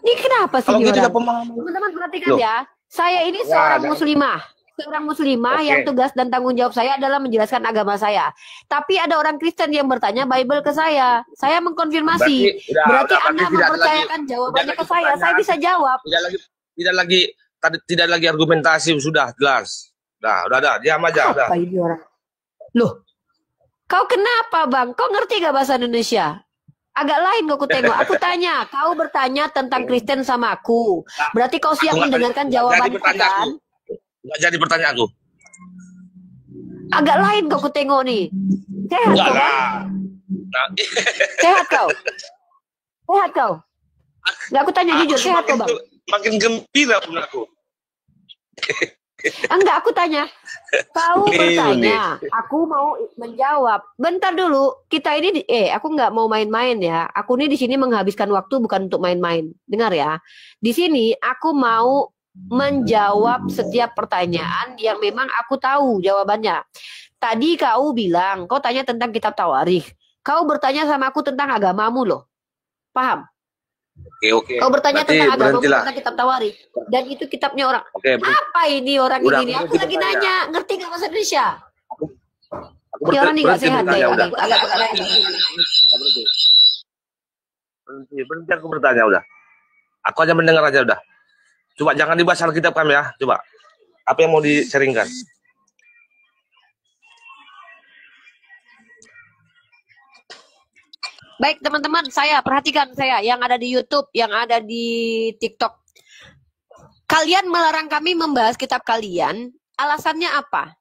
Ini kenapa sih Kalau dia gitu tidak orang? pemahaman. Teman-teman perhatikan Loh. ya. Saya ini Enggak, seorang jangan. muslimah. Seorang muslimah Oke. yang tugas dan tanggung jawab saya adalah menjelaskan agama saya. Tapi ada orang Kristen yang bertanya Bible ke saya. Saya mengkonfirmasi. Berarti Anda berarti tidak ada lagi, mempercayakan jawabannya tidak ke saya. Saya pertanyaan. bisa jawab. Tidak lagi argumentasi, sudah jelas. Udah, diam aja, udah. Apa ini orang? Loh, kau kenapa bang? Kau ngerti gak bahasa Indonesia? Agak lain kau tengok. Aku tanya, kau bertanya tentang Kristen sama aku. Berarti kau siap mendengarkan jawabanku kan? Nggak jadi pertanyaanku. Agak lain kau tengok nih. Sehat Enggak kau, lah. Bang? Nah, Sehat kau? Sehat kau? Nggak, aku tanya jujur, sehat kau bang? Makin gembira pun aku. Enggak, aku tanya. Kau bertanya, aku mau menjawab. Bentar dulu, kita ini aku nggak mau main-main ya. Aku ini di sini menghabiskan waktu bukan untuk main-main. Dengar ya. Di sini aku mau menjawab setiap pertanyaan yang memang aku tahu jawabannya. Tadi kau bilang, kau tanya tentang kitab Tawarikh. Kau bertanya sama aku tentang agamamu loh. Paham? Oke. Kau bertanya tentang agama tentang kitab Tawarikh, dan itu kitabnya orang. Apa ini orang ini? Aku lagi nanya, ngerti nggak bahasa Indonesia? Ini orang ini nggak sehat deh. Berhenti aku bertanya udah. Aku aja mendengar aja udah. Coba jangan dibahas Alkitab kami ya. Coba. Apa yang mau di-sharingkan? Baik teman-teman, perhatikan saya yang ada di YouTube, yang ada di TikTok. Kalian melarang kami membahas kitab kalian, alasannya apa?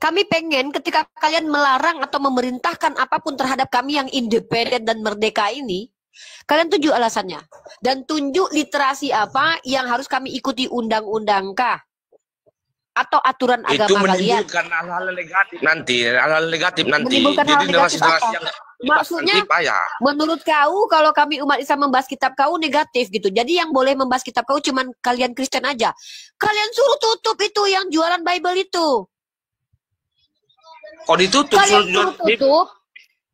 Kami pengen ketika kalian melarang atau memerintahkan apapun terhadap kami yang independen dan merdeka ini, kalian tunjuk alasannya. Dan tunjuk literasi apa yang harus kami ikuti, undang-undang kah? Atau aturan agama kalian? Itu menimbulkan hal-hal negatif nanti. Hal-hal negatif nanti. Menimbulkan hal negatif apa? Yang maksudnya, menurut kau kalau kami umat Islam membahas kitab kau negatif gitu. Jadi yang boleh membahas kitab kau cuman kalian Kristen aja. Kalian suruh tutup itu yang jualan Bible itu. Kok ditutup? Kalian suruh tutup.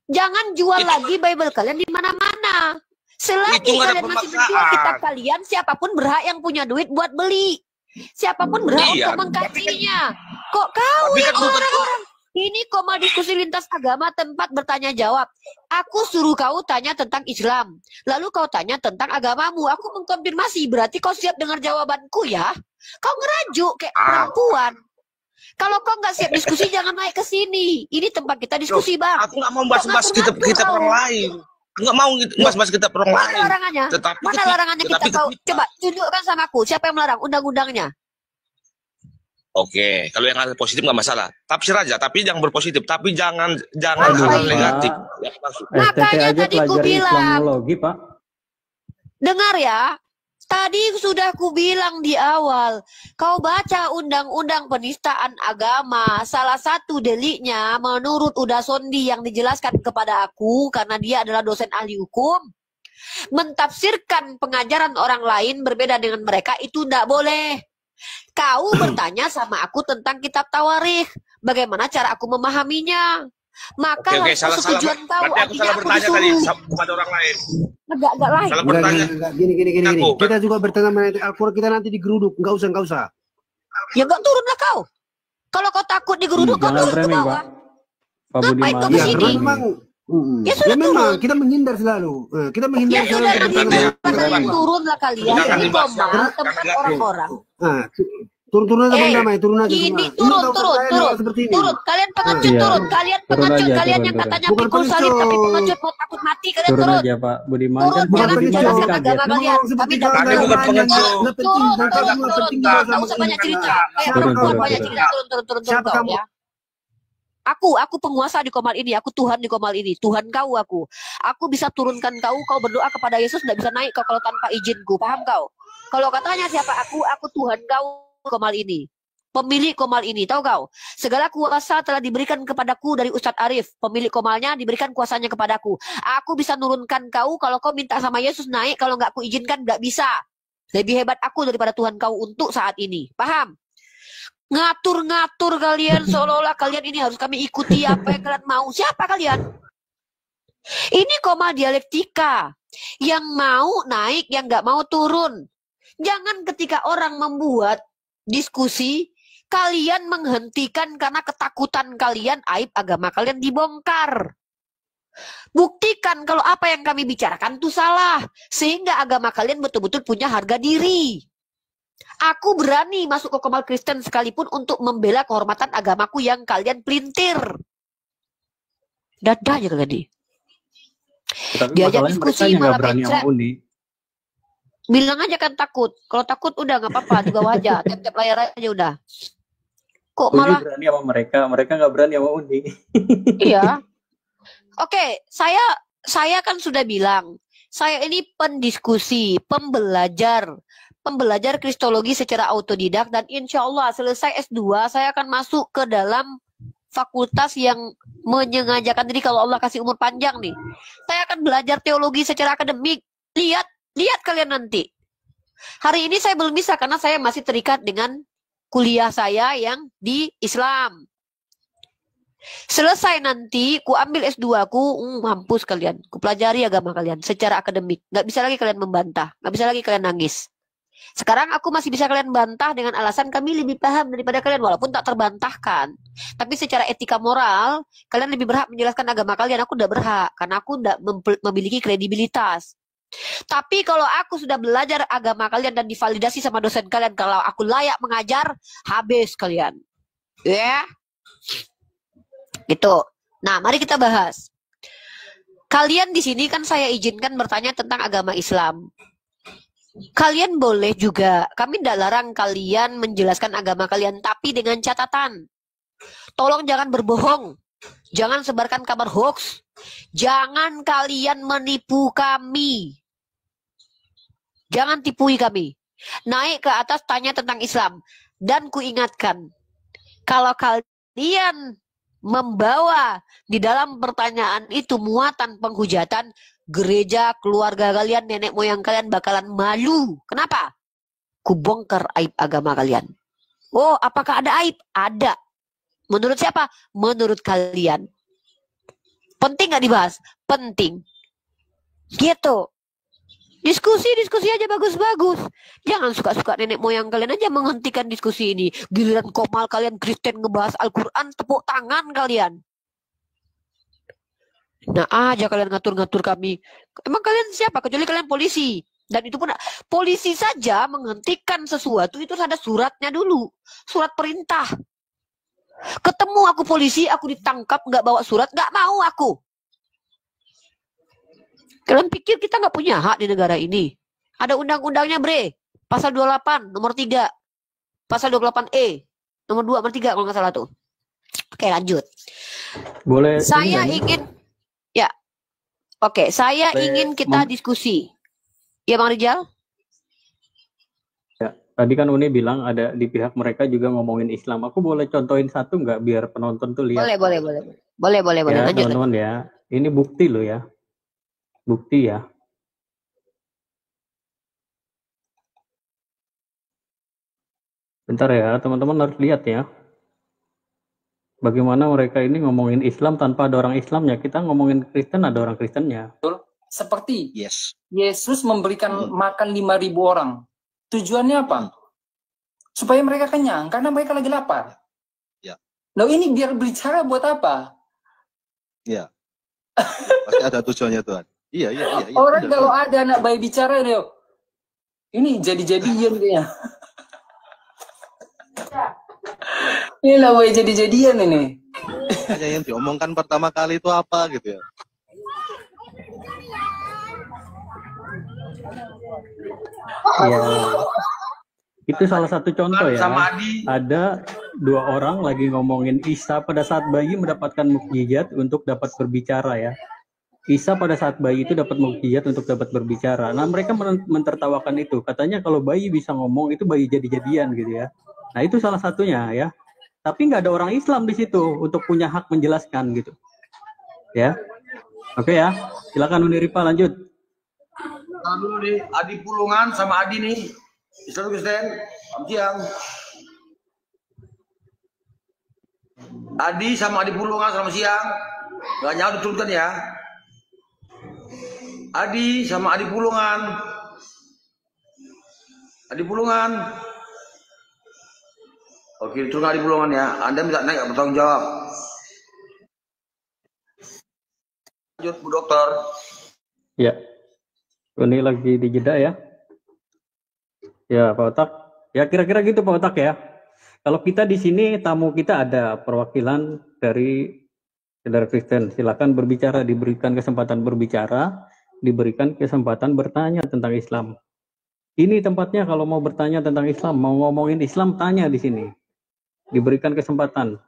Jangan jual lagi Bible kalian di mana-mana. Selagi kalian masih menjual kitab kalian, siapapun berhak yang punya duit buat beli. Siapapun berhak untuk mengkajinya. Kok kau yang orang-orang? Ini koma diskusi lintas agama, tempat bertanya jawab. Aku suruh kau tanya tentang Islam. Lalu kau tanya tentang agamamu. Aku mengkonfirmasi. Berarti kau siap dengar jawabanku ya? Kau ngerajuk kayak perempuan. Kalau kau nggak siap diskusi, jangan naik ke sini. Ini tempat kita diskusi, Bang. Aku nggak mau bahas kitab orang lain. Nggak mau bahas kitab orang lain. Mana larangannya? Mana larangannya kita tahu? Coba tunjukkan sama aku. Siapa yang melarang? Undang-undangnya. Oke, kalau yang hal positif nggak masalah. Tafsir aja, tapi yang berpositif. Tapi jangan hal negatif. Makanya tadi ku bilang. Pak. Dengar ya. Tadi sudah ku bilang di awal. Kau baca undang-undang penistaan agama. Salah satu deliknya menurut Uda Sondi yang dijelaskan kepada aku. Karena dia adalah dosen ahli hukum. Mentafsirkan pengajaran orang lain berbeda dengan mereka itu tidak boleh. Kau bertanya sama aku tentang kitab Tawarikh. Bagaimana cara aku memahaminya? Maka persetujuan kau. Berarti aku salah bertanya tadi kepada orang lain. Agak lain. Salah bertanya. Gini. Kita juga bertanya mengenai Al-Quran, kita nanti digeruduk. Enggak usah. Ya enggak turunlah kau. Kalau kau takut digeruduk, kau turun ke bawah. Ngapain kau kesini? Ya sudah memang kita menghindar selalu. Kita menghindar selalu. Turunlah kalian. Ini Komal, tempat orang-orang. Turun aja Bang Damai, turun aja. Ini turun. Kalian pengecut turun. Kalian yang katanya pikul salib tapi pengecut mau takut mati, kalian turun. Turun aja Pak Budiman. Turun, jangan menjelaskan agama kalian. Kami dapat turun. Nggak usah banyak cerita. Turun ya. Aku penguasa di Komal ini, aku Tuhan di Komal ini, Tuhan kau aku. Aku bisa turunkan kau berdoa kepada Yesus, tidak bisa naik kau kalau tanpa izinku, paham kau? Kalau katanya siapa aku Tuhan kau Komal ini, pemilik Komal ini, tahu kau? Segala kuasa telah diberikan kepadaku dari Ustadz Arif, pemilik Komalnya diberikan kuasanya kepadaku. Aku bisa nurunkan kau kalau kau minta sama Yesus naik, kalau nggak aku izinkan nggak bisa. Lebih hebat aku daripada Tuhan kau untuk saat ini, paham? Ngatur-ngatur kalian seolah-olah kalian ini harus kami ikuti apa yang kalian mau. Siapa kalian? Ini koma dialektika. Yang mau naik, yang nggak mau turun. Jangan ketika orang membuat diskusi, kalian menghentikan karena ketakutan kalian, aib agama kalian dibongkar. Buktikan kalau apa yang kami bicarakan itu salah. Sehingga agama kalian betul-betul punya harga diri. Aku berani masuk ke Komal Kristen sekalipun untuk membela kehormatan agamaku yang kalian pelintir. Dadah aja kalian nih. Tapi Diajak masalahnya mereka diskusi yang nggak malah berani sama mencret. Uni. Bilang aja kan takut. Kalau takut udah nggak apa-apa, di bawah aja. Tap-tap layar aja udah. Kok Uni malah berani sama mereka nggak berani sama Uni. iya. Oke, saya kan sudah bilang, saya ini pendiskusi, pembelajar kristologi secara autodidak, dan insya Allah selesai S2 saya akan masuk ke dalam fakultas yang menyengajakan diri kalau Allah kasih umur panjang nih. Saya akan belajar teologi secara akademik. Lihat kalian nanti. Hari ini saya belum bisa karena saya masih terikat dengan kuliah saya yang di Islam. Selesai nanti, ku ambil S2 ku, mampus kalian. Ku pelajari agama kalian secara akademik. Nggak bisa lagi kalian membantah. Nggak bisa lagi kalian nangis. Sekarang aku masih bisa kalian bantah dengan alasan kami lebih paham daripada kalian. Walaupun tak terbantahkan. Tapi secara etika moral, kalian lebih berhak menjelaskan agama kalian. Aku udah berhak. Karena aku udah memiliki kredibilitas. Tapi kalau aku sudah belajar agama kalian dan divalidasi sama dosen kalian, kalau aku layak mengajar, habis kalian. Ya. Gitu. Nah, mari kita bahas. Kalian di sini kan saya izinkan bertanya tentang agama Islam. Kalian boleh juga, kami tidak larang kalian menjelaskan agama kalian, tapi dengan catatan. Tolong jangan berbohong. Jangan sebarkan kabar hoax. Jangan kalian menipu kami. Jangan tipui kami. Naik ke atas tanya tentang Islam. Dan kuingatkan, kalau kalian membawa di dalam pertanyaan itu muatan penghujatan, gereja, keluarga kalian, nenek moyang kalian bakalan malu. Kenapa? Kubongkar aib agama kalian. Oh, apakah ada aib? Ada. Menurut siapa? Menurut kalian. Penting nggak dibahas? Penting. Gitu. Diskusi aja bagus-bagus. Jangan suka-suka nenek moyang kalian aja menghentikan diskusi ini. Giliran Komal kalian Kristen ngebahas Al-Quran, tepuk tangan kalian. Nah aja kalian ngatur-ngatur kami. Emang kalian siapa? Kecuali kalian polisi. Dan itu pun polisi saja menghentikan sesuatu itu ada suratnya dulu. Surat perintah. Ketemu aku polisi, aku ditangkap nggak bawa surat, nggak mau aku. Kalian pikir kita nggak punya hak di negara ini? Ada undang-undangnya, bre. Pasal 28, nomor 3. Pasal 28E, nomor 2, nomor 3 kalau nggak salah tuh. Oke, lanjut. Boleh. Saya ingin, ya. Oke, saya ingin kita diskusi. Ya, Bang Rijal? Ya, tadi kan Uni bilang ada di pihak mereka juga ngomongin Islam. Aku boleh contohin satu nggak biar penonton tuh lihat? Boleh. Ya, Lanjut. teman-teman ya. Ini bukti loh ya. Bukti ya. Bentar ya, teman-teman harus lihat ya. Bagaimana mereka ini ngomongin Islam tanpa ada orang Islamnya. Kita ngomongin Kristen, ada orang Kristennya. Seperti Yesus memberikan makan 5.000 orang. Tujuannya apa? Supaya mereka kenyang, karena mereka lagi lapar. Ya. Nah ini biar bicara buat apa? Iya. Pasti ada tujuannya Tuhan. Iya. Orang kalau ada anak bayi bicara ini jadi-jadian kayaknya. Ini lah bayi jadi-jadian ini. Hanya yang diomongkan pertama kali itu apa gitu ya. Ya. Itu salah satu contoh ya. Ada 2 orang lagi ngomongin Isa pada saat bayi mendapatkan mukjizat untuk dapat berbicara ya. Isa pada saat bayi itu dapat mukjizat untuk dapat berbicara. Nah mereka mentertawakan itu. Katanya kalau bayi bisa ngomong itu bayi jadi-jadian gitu ya. Nah itu salah satunya ya. Tapi nggak ada orang Islam di situ untuk punya hak menjelaskan gitu. Ya. Oke ya. Silakan Uni Ripa lanjut. Nah, dulu nih Adi Pulungan sama Adi nih. Islam Kristen, siang. Adi sama Adi Pulungan selamat siang. Gak nyawa diturunkan ya. Adi sama Adi Pulungan. Adi Pulungan. Oke, itu Adi Pulungan ya. Anda minta naik bertanggung jawab. Lanjut Bu Dokter. Ya. Ini lagi di jeda ya. Ya, Pak Otak. Ya, kira-kira gitu Pak Otak ya. Kalau kita di sini tamu kita ada perwakilan dari saudara Kristen. Silakan berbicara, diberikan kesempatan berbicara, diberikan kesempatan bertanya tentang Islam. Ini tempatnya kalau mau bertanya tentang Islam, mau ngomongin Islam, tanya di sini. Diberikan kesempatan.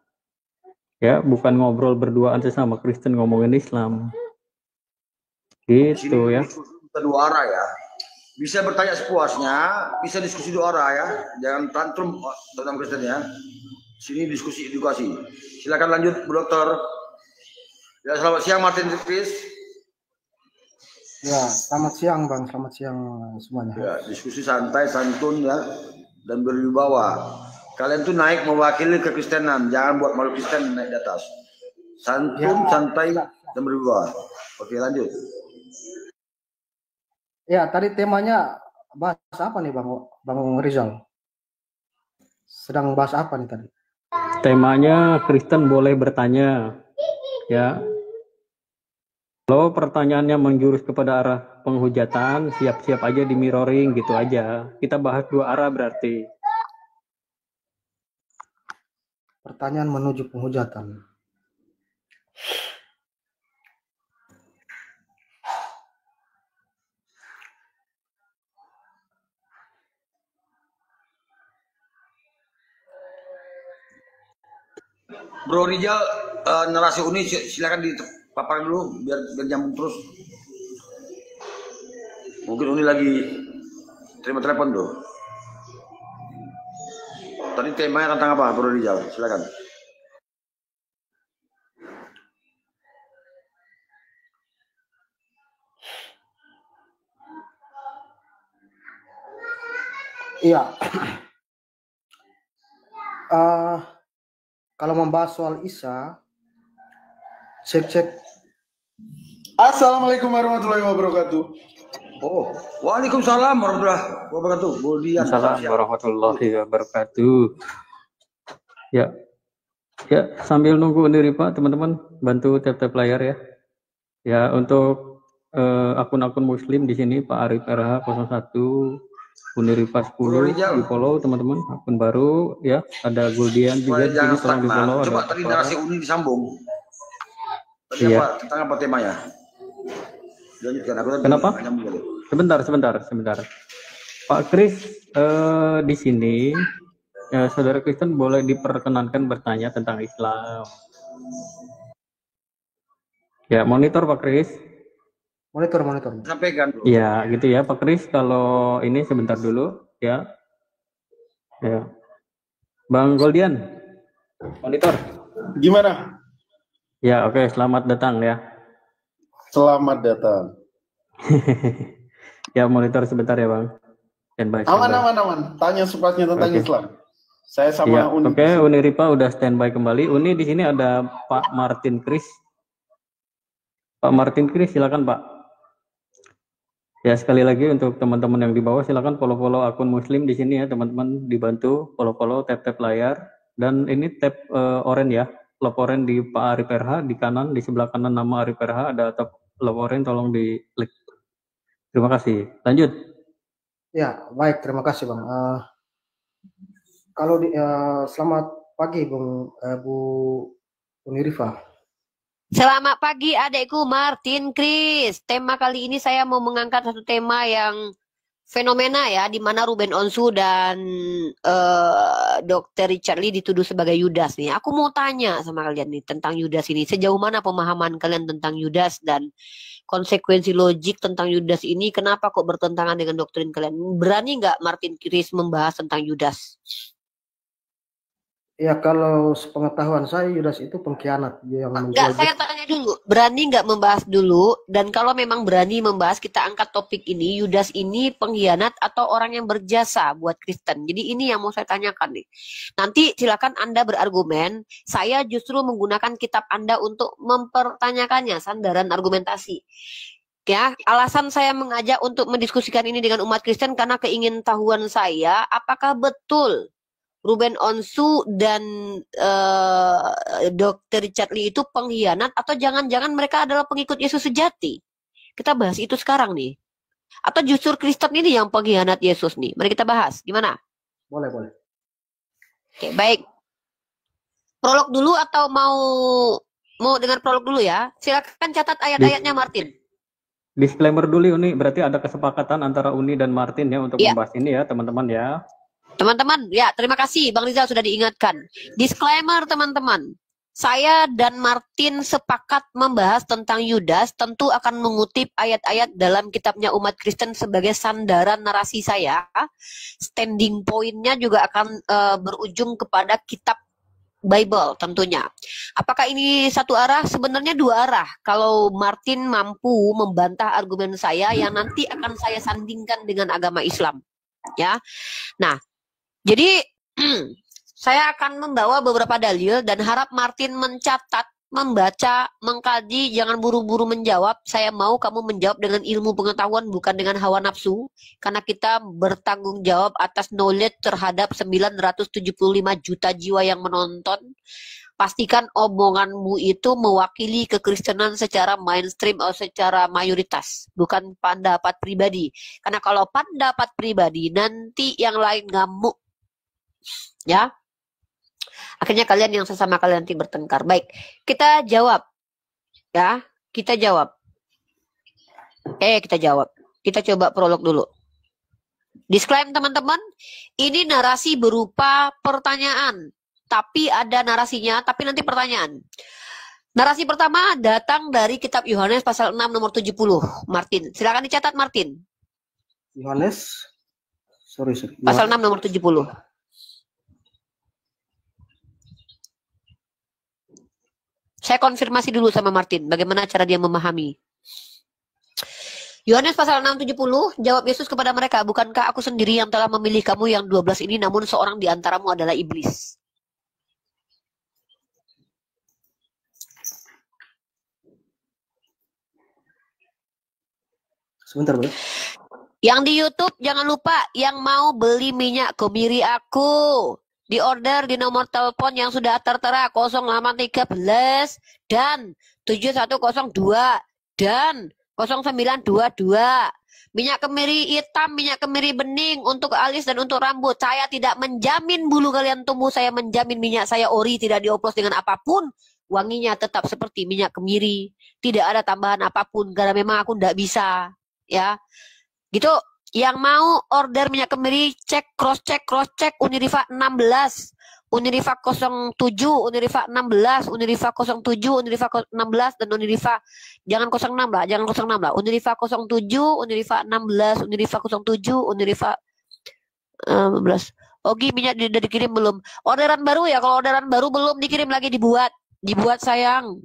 Ya, bukan ngobrol berduaan sesama Kristen ngomongin Islam. Gitu ya. Dua arah ya. Bisa bertanya sepuasnya, bisa diskusi dua arah ya. Jangan tantrum tentang Kristen ya. Sini diskusi edukasi. Silakan lanjut Bu Dokter. Ya, selamat siang Martin Chris. Ya, selamat siang Bang, selamat siang semuanya. Ya, diskusi santai, santun ya, dan berwibawa. Kalian tuh naik mewakili kekristenan, jangan buat malu Kristen naik di atas. Santun, ya, santai, dan berwibawa. Oke, lanjut. Ya, tadi temanya bahas apa nih Bang Rizal? Sedang bahas apa nih tadi? Temanya Kristen boleh bertanya, ya. Kalau pertanyaannya menjurus kepada arah penghujatan, siap-siap aja di mirroring gitu aja. Kita bahas dua arah berarti. Pertanyaan menuju penghujatan. Bro Rizal, narasi Uni silakan dipaparkan dulu biar nyambung terus. Mungkin Uni lagi terima telepon tuh. Tadi temanya tentang apa, Bro Rizal? Silakan. Iya. Kalau membahas soal Isa, cek. Assalamualaikum warahmatullahi wabarakatuh. Oh, waalaikumsalam warahmatullahi wabarakatuh. Assalamualaikum warahmatullahi wabarakatuh. Ya, sambil nunggu Undiri Pak, teman-teman bantu tap layar ya. Ya, untuk akun-akun Muslim di sini Pak Arif RH 01. Uniripa 10 di follow teman-teman, akun baru ya, ada Guldian juga di sini, tolong di follow. Coba tadi narasi Uni disambung. Tadi iya. Apa, tentang apa temanya? Lanjutkan, aku kenapa? Sebentar. Pak Kris, di sini saudara Kristen boleh diperkenankan bertanya tentang Islam. Ya, monitor Pak Kris. Monitor. Sampaikan dulu. Ya, gitu ya Pak Kris. Kalau ini sebentar dulu ya. Ya. Bang Goldian. Monitor. Gimana? Ya, oke, selamat datang ya. Selamat datang. Ya, monitor sebentar ya, Bang. Standby. Aman. Tanya sepuasnya tentang Islam. Saya sama ya, Uni. Oke, Uniripa udah standby kembali. Uni di sini ada Pak Martin Kris. Pak Martin Kris, silakan, Pak. Ya, sekali lagi untuk teman-teman yang di bawah silakan follow akun Muslim di sini ya, teman-teman, dibantu follow tap layar, dan ini tap orange ya, love orange di Pak Arif RH di kanan, di sebelah kanan nama Arif RH ada tap love orange, tolong di klik. Terima kasih. Lanjut. Ya, baik, terima kasih Bang. Kalau selamat pagi Bung Bu Unirifa. Selamat pagi adekku Martin Kris. Tema kali ini saya mau mengangkat satu tema yang fenomena ya, di mana Ruben Onsu dan Dr. Richard Lee dituduh sebagai Yudas nih. Aku mau tanya sama kalian nih tentang Yudas ini. Sejauh mana pemahaman kalian tentang Yudas dan konsekuensi logik tentang Yudas ini? Kenapa kok bertentangan dengan doktrin kalian? Berani nggak Martin Kris membahas tentang Yudas? Ya, kalau sepengetahuan saya Yudas itu pengkhianat yang enggak, saya tanya dulu, berani nggak membahas dulu? Dan kalau memang berani membahas, kita angkat topik ini, Yudas ini pengkhianat atau orang yang berjasa buat Kristen. Jadi ini yang mau saya tanyakan nih. Nanti silakan Anda berargumen, saya justru menggunakan kitab Anda untuk mempertanyakannya, sandaran argumentasi. Ya, alasan saya mengajak untuk mendiskusikan ini dengan umat Kristen karena keingintahuan saya, apakah betul Ruben Onsu dan Dr. Richard Lee itu pengkhianat atau jangan-jangan mereka adalah pengikut Yesus sejati? Kita bahas itu sekarang nih. Atau justru Kristen ini yang pengkhianat Yesus nih? Mari kita bahas. Gimana? Boleh, boleh. Oke, baik. Prolog dulu atau mau dengar prolog dulu ya? Silakan catat ayat-ayatnya Martin. Disclaimer dulu Uni, berarti ada kesepakatan antara Uni dan Martin ya untuk membahas ini ya teman-teman ya. Teman-teman, ya terima kasih Bang Rizal sudah diingatkan. Disclaimer teman-teman, saya dan Martin sepakat membahas tentang Yudas, tentu akan mengutip ayat-ayat dalam kitabnya umat Kristen sebagai sandaran narasi saya. Standing point-nya juga akan berujung kepada kitab Bible tentunya. Apakah ini satu arah? Sebenarnya dua arah. Kalau Martin mampu membantah argumen saya yang nanti akan saya sandingkan dengan agama Islam. Ya. Nah, jadi saya akan membawa beberapa dalil dan harap Martin mencatat, membaca, mengkaji, jangan buru-buru menjawab. Saya mau kamu menjawab dengan ilmu pengetahuan, bukan dengan hawa nafsu. Karena kita bertanggung jawab atas knowledge terhadap 975 juta jiwa yang menonton. Pastikan omonganmu itu mewakili kekristenan secara mainstream atau secara mayoritas. Bukan pendapat pribadi. Karena kalau pendapat pribadi, nanti yang lain ngamuk. Ya. Akhirnya kalian yang sesama kalian nanti bertengkar. Baik, kita jawab. Ya, kita jawab. Kita jawab. Kita coba prolog dulu. Disclaimer teman-teman, ini narasi berupa pertanyaan. Tapi ada narasinya, tapi nanti pertanyaan. Narasi pertama datang dari kitab Yohanes pasal 6 nomor 70. Martin, silakan dicatat Martin. Yohanes. Sorry. Pasal 6 nomor 70. Saya konfirmasi dulu sama Martin, bagaimana cara dia memahami. Yohanes pasal 6:70, jawab Yesus kepada mereka, bukankah aku sendiri yang telah memilih kamu yang 12 ini, namun seorang di antaramu adalah iblis. Sebentar, Bro. Yang di YouTube, jangan lupa, yang mau beli minyak kemiri aku, di order di nomor telepon yang sudah tertera 0813 dan 7102 dan 0922. Minyak kemiri hitam, minyak kemiri bening untuk alis dan untuk rambut. Saya tidak menjamin bulu kalian tumbuh, saya menjamin minyak saya ori, tidak dioplos dengan apapun. Wanginya tetap seperti minyak kemiri, tidak ada tambahan apapun karena memang aku tidak bisa, ya. Gitu. Yang mau order minyak kemiri, cek, cross check Uniriva 16, Uniriva 07, Uniriva 16, Uniriva 07, Uniriva 16, dan Uniriva, jangan 06 lah, Uniriva 07, Uniriva 16, Uniriva 07, Uniriva 16. Ogi, minyak sudah dikirim belum? Orderan baru ya, kalau orderan baru belum dikirim lagi, dibuat sayang.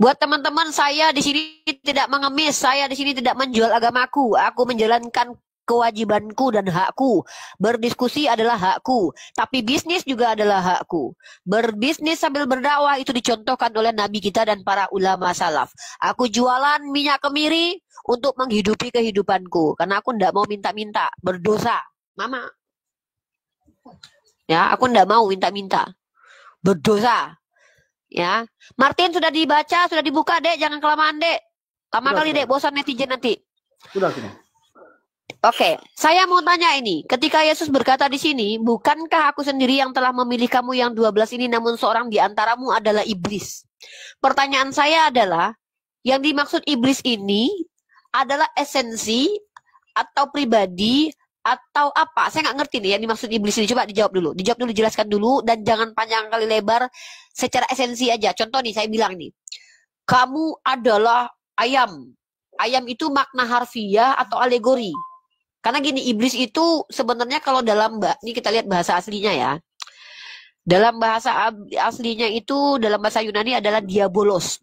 Buat teman-teman, saya di sini tidak mengemis, saya di sini tidak menjual agamaku. Aku menjalankan kewajibanku dan hakku. Berdiskusi adalah hakku, tapi bisnis juga adalah hakku. Berbisnis sambil berdakwah itu dicontohkan oleh Nabi kita dan para ulama salaf. Aku jualan minyak kemiri untuk menghidupi kehidupanku, karena aku tidak mau minta-minta, berdosa. Mama. Ya, aku tidak mau minta-minta, berdosa. Ya, Martin sudah dibaca, sudah dibuka, Dek, jangan kelamaan, Dek. Lama kali, Dek, bosan netizen nanti. Sudah. Oke, saya mau tanya ini. Ketika Yesus berkata di sini, bukankah aku sendiri yang telah memilih kamu yang 12 ini, namun seorang di antaramu adalah iblis. Pertanyaan saya adalah, yang dimaksud iblis ini adalah esensi atau pribadi atau apa? Saya nggak ngerti nih yang dimaksud iblis ini. Coba dijawab dulu, jelaskan dulu, dan jangan panjang kali lebar, secara esensi aja. Contoh nih, saya bilang nih, kamu adalah ayam. Ayam itu makna harfiah atau alegori. Karena gini, iblis itu sebenarnya kalau dalam, ini kita lihat bahasa aslinya ya. Dalam bahasa aslinya itu, dalam bahasa Yunani adalah diabolos.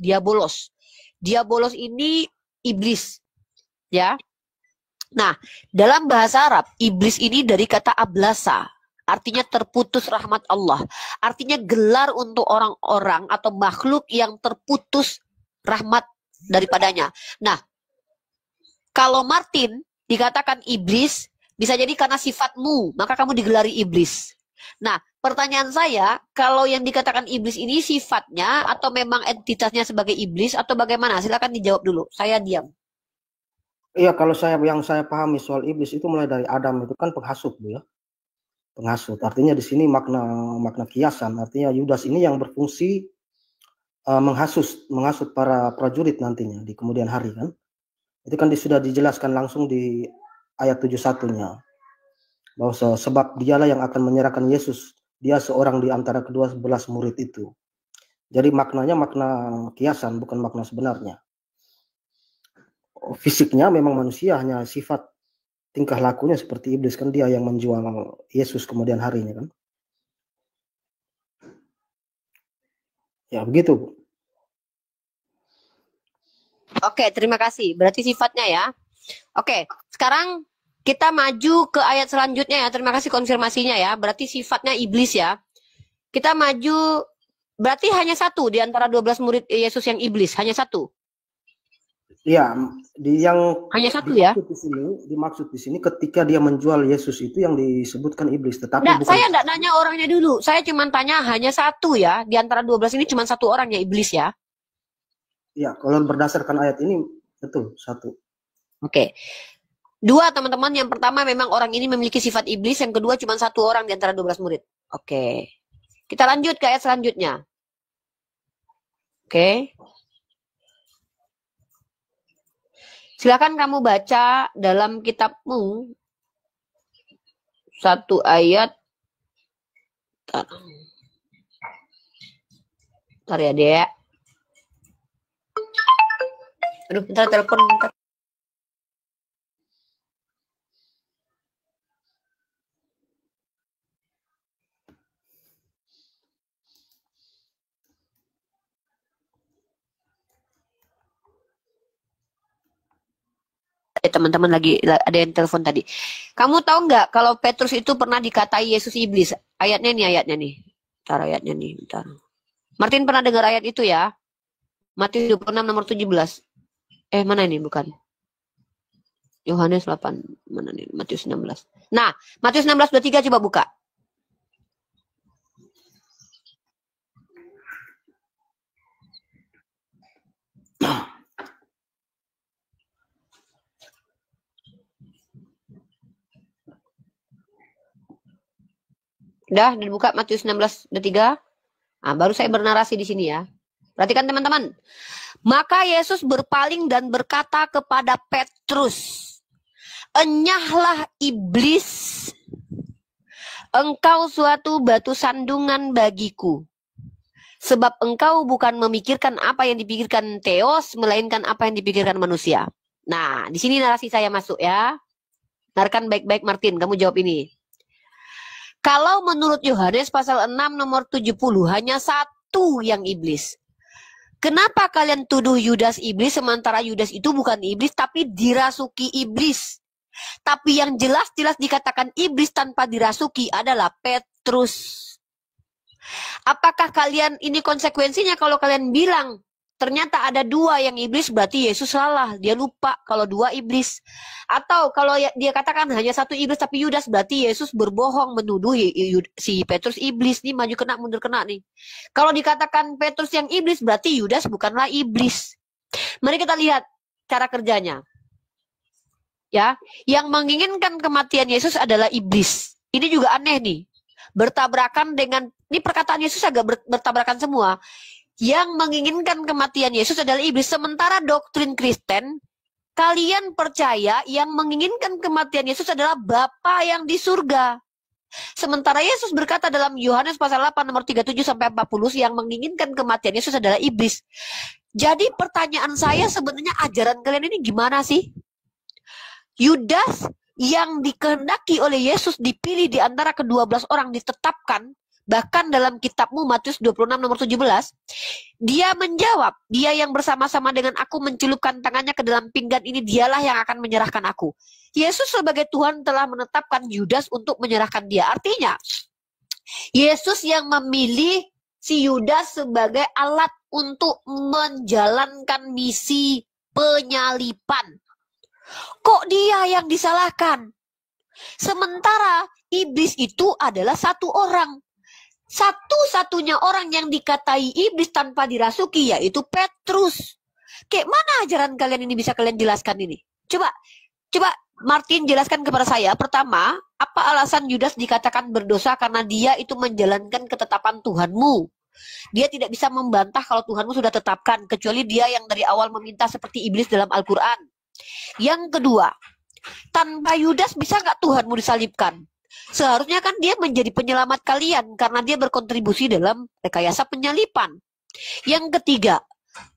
Diabolos ini iblis. Ya. Nah, dalam bahasa Arab, iblis ini dari kata ablasa, artinya terputus rahmat Allah. Artinya gelar untuk orang-orang atau makhluk yang terputus rahmat daripadanya. Nah, kalau Martin dikatakan iblis, bisa jadi karena sifatmu, maka kamu digelari iblis. Nah, pertanyaan saya, kalau yang dikatakan iblis ini sifatnya atau memang entitasnya sebagai iblis atau bagaimana? Silakan dijawab dulu. Saya diam. Iya, kalau yang saya pahami soal iblis itu mulai dari Adam itu kan penghasut, Bu ya. Penghasut. Artinya di sini makna kiasan. Artinya Yudas ini yang berfungsi menghasut para prajurit nantinya di kemudian hari kan. Itu kan sudah dijelaskan langsung di ayat 71-nya. Bahwa sebab dialah yang akan menyerahkan Yesus. Dia seorang di antara kedua 11 murid itu. Jadi maknanya makna kiasan, bukan makna sebenarnya. Fisiknya memang manusia, hanya sifat tingkah lakunya seperti iblis kan, dia yang menjual Yesus kemudian harinya kan. Ya begitu, Bu. Oke, terima kasih. Berarti sifatnya ya. Oke, sekarang kita maju ke ayat selanjutnya ya. Terima kasih konfirmasinya ya. Berarti sifatnya iblis ya. Kita maju, berarti hanya satu di antara 12 murid Yesus yang iblis, hanya satu. Iya, yang hanya satu ya. Dimaksud di sini ketika dia menjual Yesus itu yang disebutkan iblis, tetapi bukan. Saya enggak nanya orangnya dulu. Saya cuma tanya hanya satu ya. Di antara 12 ini cuma satu orang ya iblis ya. Iya, kalau berdasarkan ayat ini betul satu. Oke. Dua teman-teman, yang pertama memang orang ini memiliki sifat iblis, yang kedua cuma satu orang di antara 12 murid. Oke. Kita lanjut ke ayat selanjutnya. Oke. Silakan kamu baca dalam kitabmu satu ayat. Bentar ya, Dek. Aduh, bentar telepon, bentar. Teman-teman lagi ada yang telepon tadi. Kamu tahu nggak kalau Petrus itu pernah dikatai Yesus iblis? Ayatnya nih. Bentar ayatnya nih, bentar. Martin pernah dengar ayat itu ya? Matius 26 nomor 17. Mana ini? Bukan. Yohanes 8. Mana nih? Matius 16. Nah, Matius 16:23 coba buka. Udah dibuka Matius 16:23. Nah, baru saya bernarasi di sini ya. Perhatikan teman-teman. Maka Yesus berpaling dan berkata kepada Petrus, "Enyahlah iblis, engkau suatu batu sandungan bagiku. Sebab engkau bukan memikirkan apa yang dipikirkan Theos, melainkan apa yang dipikirkan manusia." Nah, di sini narasi saya masuk ya. Dengarkan baik-baik Martin, kamu jawab ini. Kalau menurut Yohanes pasal 6 nomor 70 hanya satu yang iblis. Kenapa kalian tuduh Yudas iblis sementara Yudas itu bukan iblis tapi dirasuki iblis? Tapi yang jelas-jelas dikatakan iblis tanpa dirasuki adalah Petrus. Apakah kalian ini konsekuensinya kalau kalian bilang ternyata ada dua yang iblis, berarti Yesus salah. Dia lupa kalau dua iblis. Atau kalau dia katakan hanya satu iblis tapi Yudas, berarti Yesus berbohong menuduh si Petrus iblis. Nih maju kena mundur kena nih. Kalau dikatakan Petrus yang iblis, berarti Yudas bukanlah iblis. Mari kita lihat cara kerjanya. Ya, yang menginginkan kematian Yesus adalah iblis. Ini juga aneh nih. Bertabrakan dengan, ini perkataan Yesus agak bertabrakan semua. Yang menginginkan kematian Yesus adalah iblis. Sementara doktrin Kristen, kalian percaya yang menginginkan kematian Yesus adalah Bapa yang di surga. Sementara Yesus berkata dalam Yohanes pasal 8 nomor 37-40, yang menginginkan kematian Yesus adalah iblis. Jadi pertanyaan saya sebenarnya ajaran kalian ini gimana sih? Yudas yang dikehendaki oleh Yesus dipilih di antara ke-12 orang ditetapkan. Bahkan dalam kitabmu Matius 26 nomor 17, dia menjawab, dia yang bersama-sama dengan aku mencelupkan tangannya ke dalam pinggan ini, dialah yang akan menyerahkan aku. Yesus sebagai Tuhan telah menetapkan Yudas untuk menyerahkan dia. Artinya, Yesus yang memilih si Yudas sebagai alat untuk menjalankan misi penyalipan. Kok dia yang disalahkan? Sementara iblis itu adalah satu orang. Satu-satunya orang yang dikatai iblis tanpa dirasuki yaitu Petrus. Kayak mana ajaran kalian ini bisa kalian jelaskan ini? Coba Martin jelaskan kepada saya. Pertama, apa alasan Yudas dikatakan berdosa karena dia itu menjalankan ketetapan Tuhanmu? Dia tidak bisa membantah kalau Tuhanmu sudah tetapkan, kecuali dia yang dari awal meminta seperti iblis dalam Al-Quran. Yang kedua, tanpa Yudas bisa nggak Tuhanmu disalibkan? Seharusnya kan dia menjadi penyelamat kalian karena dia berkontribusi dalam rekayasa penyalipan. Yang ketiga,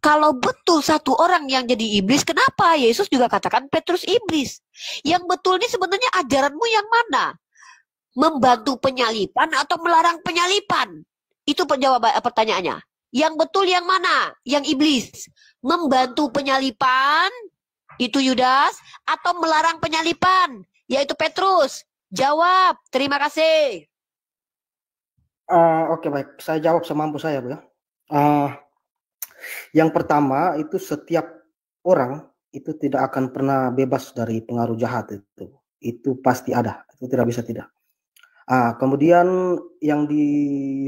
kalau betul satu orang yang jadi iblis, kenapa Yesus juga katakan Petrus iblis? Yang betul ini sebenarnya ajaranmu yang mana? Membantu penyalipan atau melarang penyalipan? Itu jawaban pertanyaannya. Yang betul yang mana? Yang iblis. Membantu penyalipan, itu Yudas, atau melarang penyalipan, yaitu Petrus. Jawab. Terima kasih. Oke, baik. Saya jawab semampu saya, Bu. Yang pertama, itu setiap orang itu tidak akan pernah bebas dari pengaruh jahat itu. Itu pasti ada. Itu tidak bisa tidak. Kemudian yang di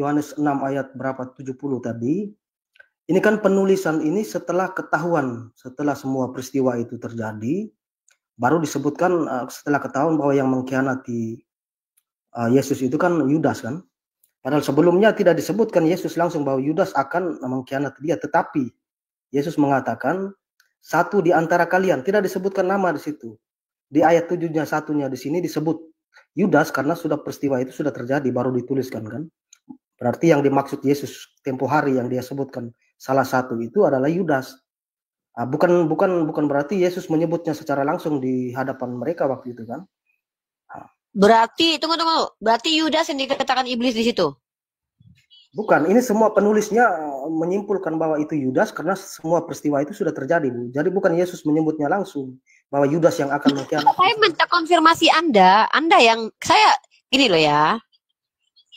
Yohanes 6 ayat berapa 70 tadi, ini kan penulisan ini setelah ketahuan, setelah semua peristiwa itu terjadi, baru disebutkan setelah ketahuan bahwa yang mengkhianati Yesus itu kan Yudas kan. Padahal sebelumnya tidak disebutkan Yesus langsung bahwa Yudas akan mengkhianati dia, tetapi Yesus mengatakan satu di antara kalian, tidak disebutkan nama di situ. Di ayat 7-nya satunya di sini disebut Yudas karena sudah peristiwa itu sudah terjadi baru dituliskan kan. Berarti yang dimaksud Yesus tempo hari yang dia sebutkan salah satu itu adalah Yudas. Bukan berarti Yesus menyebutnya secara langsung di hadapan mereka waktu itu kan. Berarti tunggu. Berarti Yudas yang dikatakan iblis di situ. Bukan, ini semua penulisnya menyimpulkan bahwa itu Yudas karena semua peristiwa itu sudah terjadi, Bu. Jadi bukan Yesus menyebutnya langsung bahwa Yudas yang akan mengkhianati. Saya minta konfirmasi Anda yang saya gini loh ya.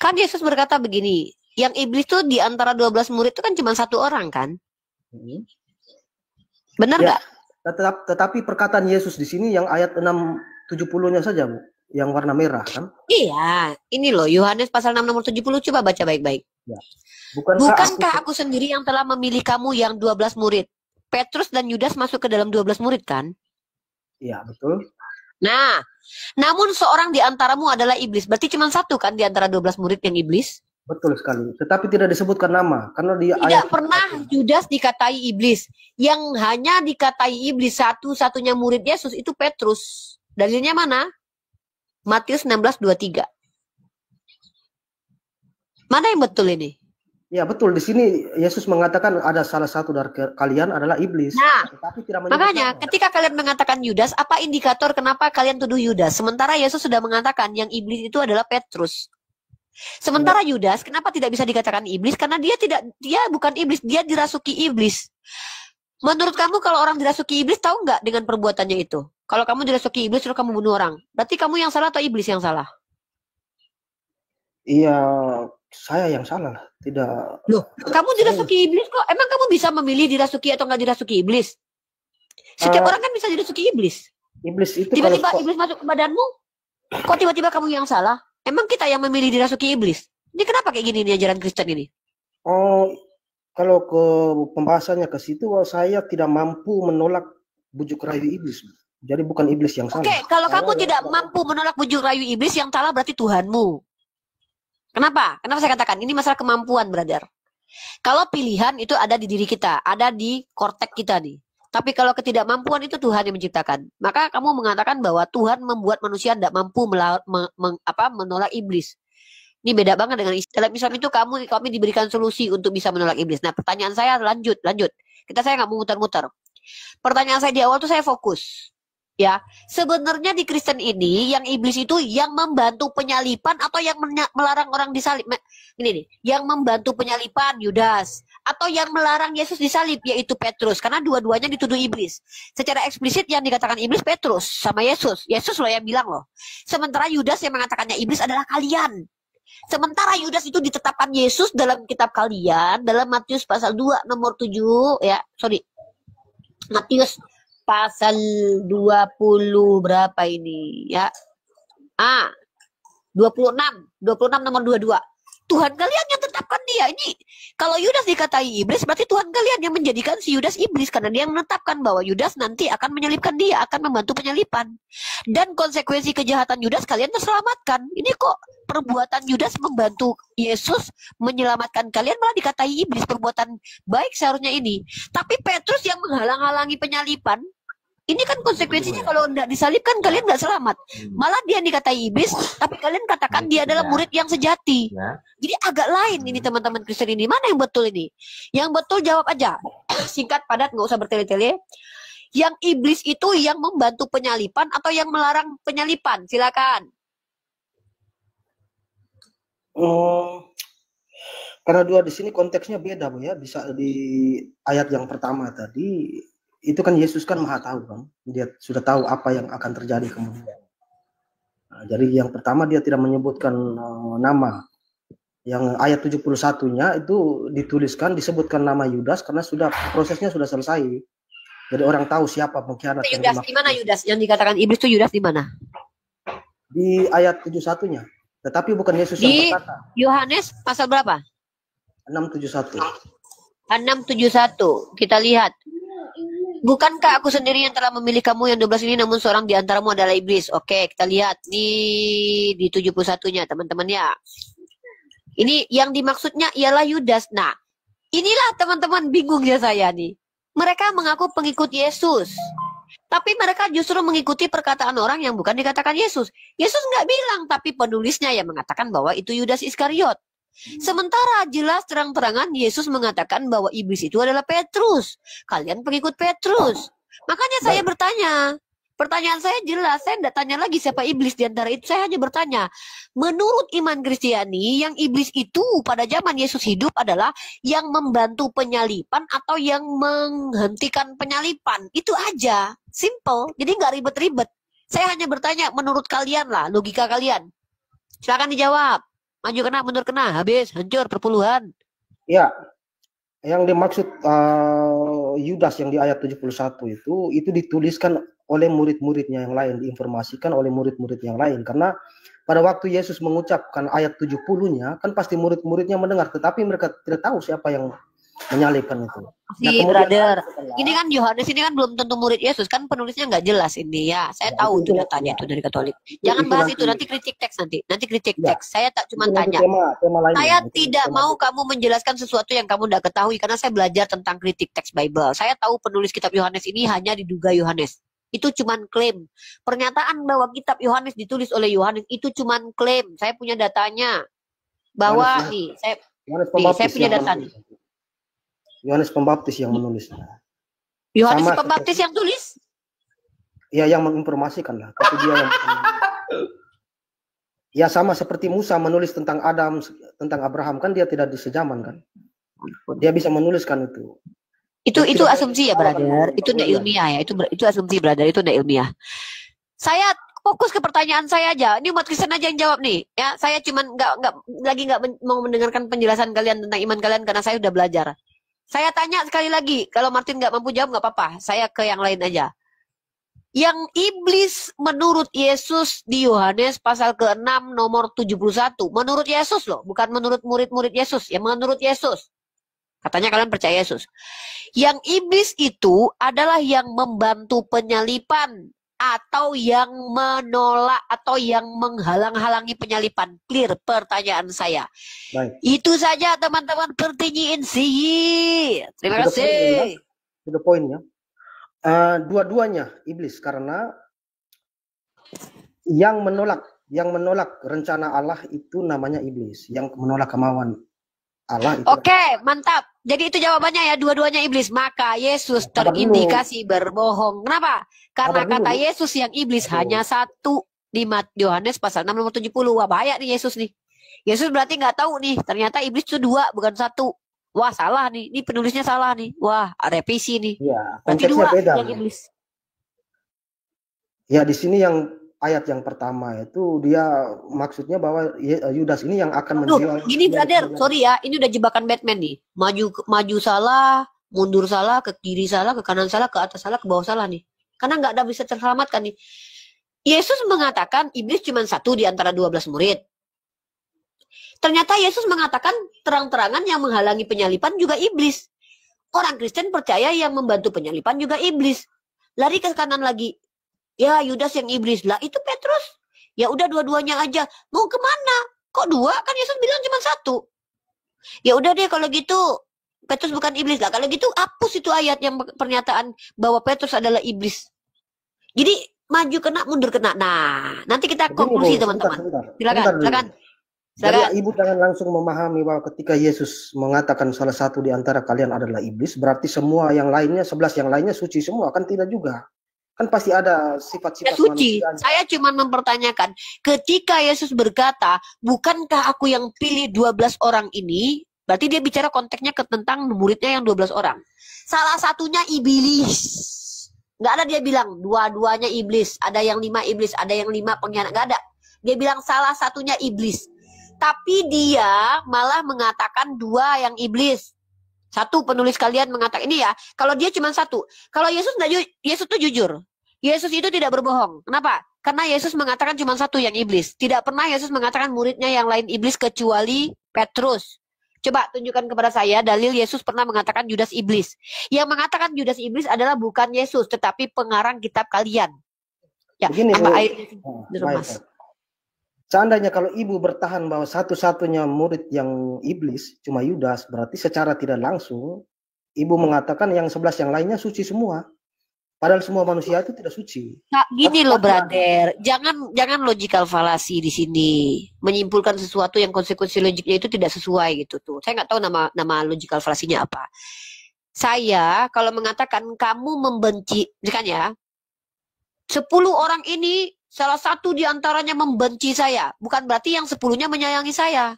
Kan Yesus berkata begini, yang iblis tuh di antara 12 murid itu kan cuma satu orang kan? Benar nggak? Ya, tetapi perkataan Yesus di sini yang ayat 6:70-nya saja, Bu, yang warna merah kan? Iya, ini loh Yohanes pasal 6 nomor 70, coba baca baik-baik. Ya. Bukankah aku sendiri yang telah memilih kamu yang 12 murid? Petrus dan Yudas masuk ke dalam 12 murid kan? Iya, betul. Nah, namun seorang di antaramu adalah iblis. Berarti cuma satu kan di antara 12 murid yang iblis? Betul sekali. Tetapi tidak disebutkan nama karena dia tidak pernah Yudas dikatai iblis. Yang hanya dikatai iblis satu-satunya murid Yesus itu Petrus. Dalilnya mana? Matius 16:23. Mana yang betul ini? Ya betul, di sini Yesus mengatakan ada salah satu dari kalian adalah iblis. Nah, tetapi tidak makanya ketika kalian mengatakan Yudas, apa indikator kenapa kalian tuduh Yudas? Sementara Yesus sudah mengatakan yang iblis itu adalah Petrus. Sementara Yudas kenapa tidak bisa dikatakan iblis? Karena dia bukan iblis, dia dirasuki iblis. Menurut kamu kalau orang dirasuki iblis tahu nggak dengan perbuatannya itu? Kalau kamu dirasuki iblis terus kamu bunuh orang, berarti kamu yang salah atau iblis yang salah? Iya, saya yang salah, tidak. Loh, kamu dirasuki iblis kok? Emang kamu bisa memilih dirasuki atau nggak dirasuki iblis? Setiap orang kan bisa dirasuki iblis. Iblis itu tiba-tiba iblis masuk ke badanmu, kok tiba-tiba kamu yang salah? Emang kita yang memilih dirasuki iblis? Ini kenapa kayak gini nih ajaran Kristen ini? Oh, kalau ke pembahasannya ke situ, saya tidak mampu menolak bujuk rayu iblis. Jadi bukan iblis yang salah. Oke, kalau kamu tidak mampu menolak bujuk rayu iblis, yang salah berarti Tuhanmu. Kenapa? Kenapa saya katakan? Ini masalah kemampuan, brother. Kalau pilihan itu ada di diri kita, ada di kortek kita nih. Tapi kalau ketidakmampuan itu Tuhan yang menciptakan. Maka kamu mengatakan bahwa Tuhan membuat manusia tidak mampu menolak iblis. Ini beda banget dengan dalam Islam itu kami diberikan solusi untuk bisa menolak iblis. Nah, pertanyaan saya lanjut. Saya nggak mau muter-muter. Pertanyaan saya di awal tuh saya fokus. Ya, sebenarnya di Kristen ini yang iblis itu yang membantu penyalipan atau yang melarang orang disalib. Ini nih, yang membantu penyalipan Yudas atau yang melarang Yesus disalib yaitu Petrus, karena dua-duanya dituduh iblis. Secara eksplisit yang dikatakan iblis Petrus sama Yesus. Yesus loh yang bilang loh. Sementara Yudas yang mengatakannya iblis adalah kalian. Sementara Yudas itu ditetapkan Yesus dalam kitab kalian, dalam Matius pasal 2 nomor 7 ya. Sorry. Matius pasal 20 berapa ini ya? 26 nomor 22. Tuhan kalian yang tetapkan dia. Ini kalau Yudas dikatai iblis, berarti Tuhan kalian yang menjadikan si Yudas iblis, karena dia yang menetapkan bahwa Yudas nanti akan menyelipkan dia, akan membantu penyelipan. Dan konsekuensi kejahatan Yudas kalian terselamatkan. Ini kok perbuatan Yudas membantu Yesus menyelamatkan kalian malah dikatai iblis, perbuatan baik seharusnya ini. Tapi Petrus yang menghalang-halangi penyalipan, ini kan konsekuensinya kalau tidak disalibkan kalian nggak selamat. Malah dia dikatai iblis, tapi kalian katakan dia adalah murid yang sejati. Jadi agak lain ini teman-teman Kristen ini. Mana yang betul ini? Yang betul jawab aja. Singkat, padat, nggak usah bertele-tele. Yang iblis itu yang membantu penyalipan atau yang melarang penyalipan? Silakan. Karena dua di sini konteksnya beda, Bu ya. Bisa di ayat yang pertama tadi. Itu kan Yesus kan maha tahu kan, dia sudah tahu apa yang akan terjadi kemudian. Nah, jadi yang pertama dia tidak menyebutkan nama. Yang ayat 71-nya itu dituliskan, disebutkan nama Yudas karena sudah prosesnya sudah selesai. Jadi orang tahu siapa pengkhianat. Yudas di mana Yudas? Yang dikatakan iblis itu Yudas di mana? Di ayat 71-nya. Tetapi bukan Yesus yang berkata. Di Yohanes pasal berapa? 671. 671. Kita lihat. Bukankah aku sendiri yang telah memilih kamu yang 12 ini, namun seorang di antaramu adalah iblis. Oke, kita lihat di 71-nya teman-teman ya. Ini yang dimaksudnya ialah Yudas. Nah, inilah teman-teman bingung ya saya nih. Mereka mengaku pengikut Yesus, tapi mereka justru mengikuti perkataan orang yang bukan dikatakan Yesus. Yesus nggak bilang, tapi penulisnya yang mengatakan bahwa itu Yudas Iskariot. Sementara jelas terang-terangan Yesus mengatakan bahwa iblis itu adalah Petrus. Kalian pengikut Petrus. Makanya saya bertanya. Pertanyaan saya jelas. Saya tidak tanya lagi siapa iblis di antara itu. Saya hanya bertanya. Menurut iman Kristiani, yang iblis itu pada zaman Yesus hidup adalah yang membantu penyalipan atau yang menghentikan penyalipan. Itu aja. Simple. Jadi nggak ribet-ribet. Saya hanya bertanya menurut kalian lah. Logika kalian. Silakan dijawab. Maju kena, mundur kena, habis, hancur, perpuluhan. Ya, yang dimaksud Yudas yang di ayat 71 itu dituliskan oleh murid-muridnya yang lain, diinformasikan oleh murid-murid yang lain. Karena pada waktu Yesus mengucapkan ayat 70-nya, kan pasti murid-muridnya mendengar, tetapi mereka tidak tahu siapa yang menyalibkan itu. Brother, ini kan Yohanes ini kan belum tentu murid Yesus, kan penulisnya nggak jelas ini ya. Saya tahu itu datanya itu dari Katolik. Jangan bahas itu, nanti kritik teks nanti kritik teks. Saya tak cuma tanya. Saya tidak mau kamu menjelaskan sesuatu yang kamu tidak ketahui, karena saya belajar tentang kritik teks Bible. Saya tahu penulis kitab Yohanes ini hanya diduga Yohanes. Itu cuman klaim. Pernyataan bahwa kitab Yohanes ditulis oleh Yohanes itu cuman klaim. Saya punya datanya. Bahwa saya punya data nih. Yohanes Pembaptis yang menulisnya. Yohanes Pembaptis yang tulis? Ya, yang menginformasikan lah. Tapi dia yang ya sama seperti Musa menulis tentang Adam, tentang Abraham, kan dia tidak disejaman kan. Dia bisa menuliskan itu. Itu asumsi ya, brother. Itu tidak ilmiah ya. Itu asumsi, brother. Itu tidak ilmiah. Saya fokus ke pertanyaan saya aja. Ini umat Kristen aja yang jawab nih. Ya, saya cuman nggak mau mendengarkan penjelasan kalian tentang iman kalian karena saya udah belajar. Saya tanya sekali lagi, kalau Martin nggak mampu jawab nggak apa-apa, saya ke yang lain aja. Yang iblis menurut Yesus di Yohanes pasal ke-6 nomor 71, menurut Yesus loh, bukan menurut murid-murid Yesus, ya menurut Yesus. Katanya kalian percaya Yesus. Yang iblis itu adalah yang membantu penyalipan atau yang menolak atau yang menghalang-halangi penyalipan. Clear pertanyaan saya. Baik. Itu saja teman-teman, pertanyaan sih. Terima kasih. Itu poinnya. Dua-duanya iblis, karena yang menolak rencana Allah itu namanya iblis, yang menolak kemauan Allah itu. Oke, mantap. Jadi itu jawabannya ya, dua-duanya iblis. Maka Yesus terindikasi berbohong. Kenapa? Karena kata Yesus yang iblis hanya satu di Yohanes pasal 6 nomor 70. Wah, bahaya nih Yesus nih. Yesus berarti nggak tahu nih. Ternyata iblis itu dua, bukan satu. Wah, salah nih. Ini penulisnya salah nih. Wah, revisi nih. Ya, berarti dua beda, yang iblis. Ya, di sini yang ayat yang pertama itu dia maksudnya bahwa Yudas ini yang akan menjual. Gini brother, sorry ya, ini udah jebakan Batman nih. Maju salah, mundur salah, ke kiri salah, ke kanan salah, ke atas salah, ke bawah salah nih. Karena nggak ada bisa terselamatkan nih. Yesus mengatakan iblis cuma satu di antara 12 murid. Ternyata Yesus mengatakan terang-terangan yang menghalangi penyalipan juga iblis. Orang Kristen percaya yang membantu penyalipan juga iblis. Lari ke kanan lagi. Ya Yudas yang iblis. Lah itu Petrus. Ya udah dua-duanya aja. Mau kemana? Kok dua? Kan Yesus bilang cuma satu. Ya udah deh kalau gitu. Petrus bukan iblis. Lah kalau gitu hapus itu ayat yang pernyataan bahwa Petrus adalah iblis. Jadi maju kena, mundur kena. Nah, nanti kita konklusi teman-teman. Silakan. Jadi ibu jangan langsung memahami bahwa ketika Yesus mengatakan salah satu di antara kalian adalah iblis, berarti semua yang lainnya, 11 yang lainnya suci semua. Kan tidak juga. Kan pasti ada sifat-sifat suci. Saya cuma mempertanyakan, ketika Yesus berkata, bukankah aku yang pilih 12 orang ini, berarti dia bicara konteksnya tentang muridnya yang 12 orang. Salah satunya iblis. Nggak ada dia bilang, dua-duanya iblis. Ada yang 5 iblis, ada yang 5 pengkhianat. Nggak ada. Dia bilang salah satunya iblis. Tapi dia malah mengatakan 2 yang iblis. Satu penulis kalian mengatakan ini ya. Kalau dia cuma satu. Kalau Yesus Yesus itu jujur. Yesus itu tidak berbohong. Kenapa? Karena Yesus mengatakan cuma satu yang iblis. Tidak pernah Yesus mengatakan muridnya yang lain iblis kecuali Petrus. Coba tunjukkan kepada saya dalil Yesus pernah mengatakan Yudas iblis. Yang mengatakan Yudas iblis adalah bukan Yesus, tetapi pengarang kitab kalian. Ya, begini, tambah air. Seandainya kalau ibu bertahan bahwa satu-satunya murid yang iblis cuma Yudas, berarti secara tidak langsung ibu mengatakan yang 11 yang lainnya suci semua. Padahal semua manusia itu tidak suci. Nah, gini loh brother, jangan logical fallacy di sini. Menyimpulkan sesuatu yang konsekuensi logiknya itu tidak sesuai gitu tuh. Saya nggak tahu nama logical fallacy-nya apa. Saya kalau mengatakan kamu membenci, misalkan ya, 10 orang ini salah satu di antaranya membenci saya. Bukan berarti yang 10-nya menyayangi saya.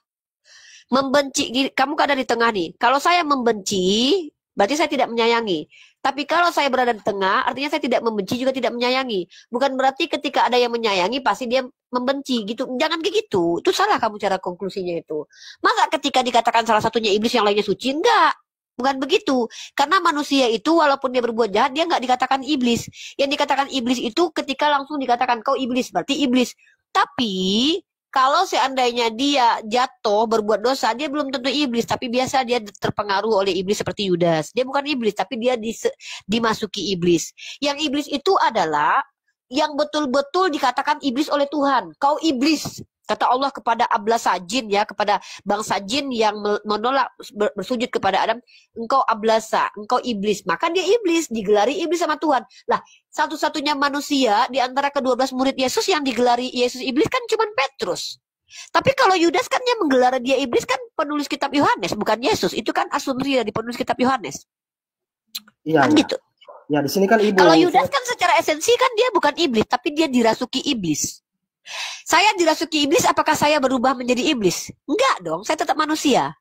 Membenci, kamu ada di tengah nih. Kalau saya membenci, berarti saya tidak menyayangi. Tapi kalau saya berada di tengah, artinya saya tidak membenci juga tidak menyayangi. Bukan berarti ketika ada yang menyayangi, pasti dia membenci gitu. Jangan kayak gitu. Itu salah kamu cara konklusinya itu. Masa ketika dikatakan salah satunya iblis, yang lainnya suci? Enggak. Bukan begitu. Karena manusia itu walaupun dia berbuat jahat, dia nggak dikatakan iblis. Yang dikatakan iblis itu ketika langsung dikatakan kau iblis, berarti iblis. Tapi kalau seandainya dia jatuh berbuat dosa, dia belum tentu iblis. Tapi biasa dia terpengaruh oleh iblis seperti Yudas. Dia bukan iblis, tapi dia dimasuki iblis. Yang iblis itu adalah yang betul-betul dikatakan iblis oleh Tuhan. Kau iblis. Kata Allah kepada ablasa jin ya, kepada bangsa jin yang menolak bersujud kepada Adam, engkau ablasa, engkau iblis. Maka dia iblis, digelari iblis sama Tuhan. Lah, satu-satunya manusia di antara ke-12 murid Yesus yang digelari Yesus iblis kan cuma Petrus. Tapi kalau Yudas kan yang menggelar dia iblis kan penulis kitab Yohanes, bukan Yesus. Itu kan asumsi dari penulis kitab Yohanes. Iya. Kan gitu. Ya, di sini kan ibu. Kalau Yudas kan secara esensi kan dia bukan iblis, tapi dia dirasuki iblis. Saya dirasuki iblis, apakah saya berubah menjadi iblis? Enggak dong, saya tetap manusia.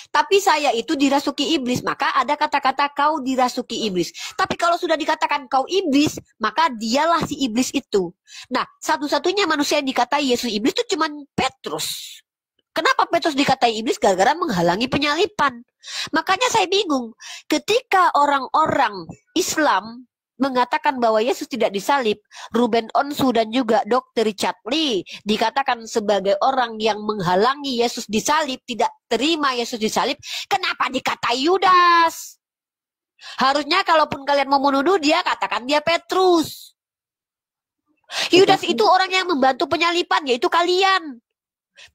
Tapi saya itu dirasuki iblis, maka ada kata-kata kau dirasuki iblis. Tapi kalau sudah dikatakan kau iblis, maka dialah si iblis itu. Nah, satu-satunya manusia yang dikatai Yesus iblis itu cuma Petrus. Kenapa Petrus dikatai iblis? Gara-gara menghalangi penyalipan. Makanya saya bingung. Ketika orang-orang Islam mengatakan bahwa Yesus tidak disalib, Ruben Onsu dan juga Dr. Richard Lee dikatakan sebagai orang yang menghalangi Yesus disalib, tidak terima Yesus disalib. Kenapa dikatai Yudas? Harusnya kalaupun kalian mau menuduh dia, katakan dia Petrus. Yudas itu orang yang membantu penyalipan, yaitu kalian.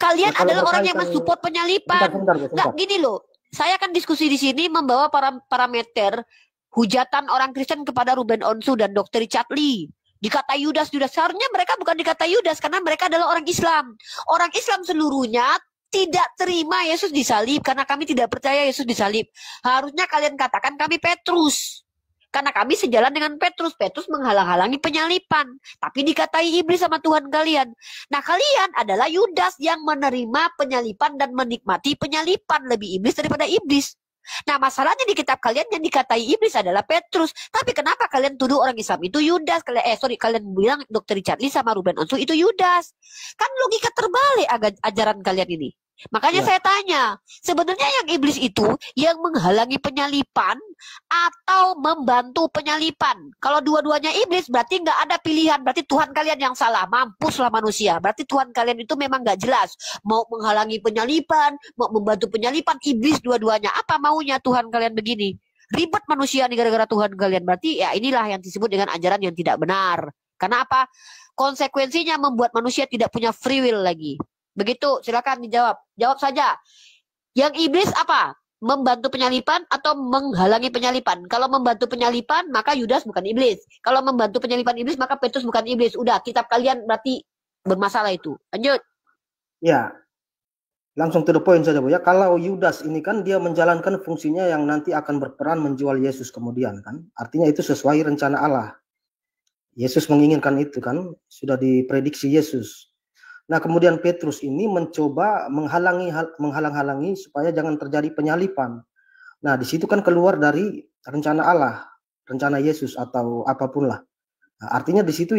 Kalian adalah orang yang mensupport penyalipan. Nggak, gini loh, saya akan diskusi di sini membawa parameter hujatan orang Kristen kepada Ruben Onsu dan Dr. Richard Lee. Dikata Yudas. Seharusnya mereka bukan dikata Yudas karena mereka adalah orang Islam. Orang Islam seluruhnya tidak terima Yesus disalib karena kami tidak percaya Yesus disalib. Harusnya kalian katakan kami Petrus. Karena kami sejalan dengan Petrus. Petrus menghalang-halangi penyalipan. Tapi dikatai iblis sama Tuhan kalian. Nah, kalian adalah Yudas yang menerima penyalipan dan menikmati penyalipan. Lebih iblis daripada iblis. Nah, masalahnya di kitab kalian yang dikatai iblis adalah Petrus. Tapi kenapa kalian tuduh orang Islam itu Yudas? Kalian bilang Dr. Richard Lee sama Ruben Onsu itu Yudas. Kan logika terbalik ajaran kalian ini. Makanya saya tanya, sebenarnya yang iblis itu yang menghalangi penyalipan atau membantu penyalipan? Kalau dua-duanya iblis berarti nggak ada pilihan, berarti Tuhan kalian yang salah, mampuslah manusia. Berarti Tuhan kalian itu memang nggak jelas, mau menghalangi penyalipan, mau membantu penyalipan, iblis dua-duanya. Apa maunya Tuhan kalian begini? Ribet manusia nih gara-gara Tuhan kalian. Berarti ya inilah yang disebut dengan ajaran yang tidak benar. Karena apa? Konsekuensinya membuat manusia tidak punya free will lagi. Begitu, silakan dijawab. Jawab saja. Yang iblis apa? Membantu penyalipan atau menghalangi penyalipan? Kalau membantu penyalipan, maka Yudas bukan iblis. Kalau membantu penyalipan iblis, maka Petrus bukan iblis. Udah, kitab kalian berarti bermasalah itu. Lanjut. Ya, langsung to the point saja, Bu. Ya, kalau Yudas ini kan dia menjalankan fungsinya yang nanti akan berperan menjual Yesus kemudian kan. Artinya itu sesuai rencana Allah. Yesus menginginkan itu kan, sudah diprediksi Yesus. Nah, kemudian Petrus ini mencoba menghalang-halangi supaya jangan terjadi penyalipan. Nah, di situ kan keluar dari rencana Allah, rencana Yesus atau apapun lah. Nah, artinya di situ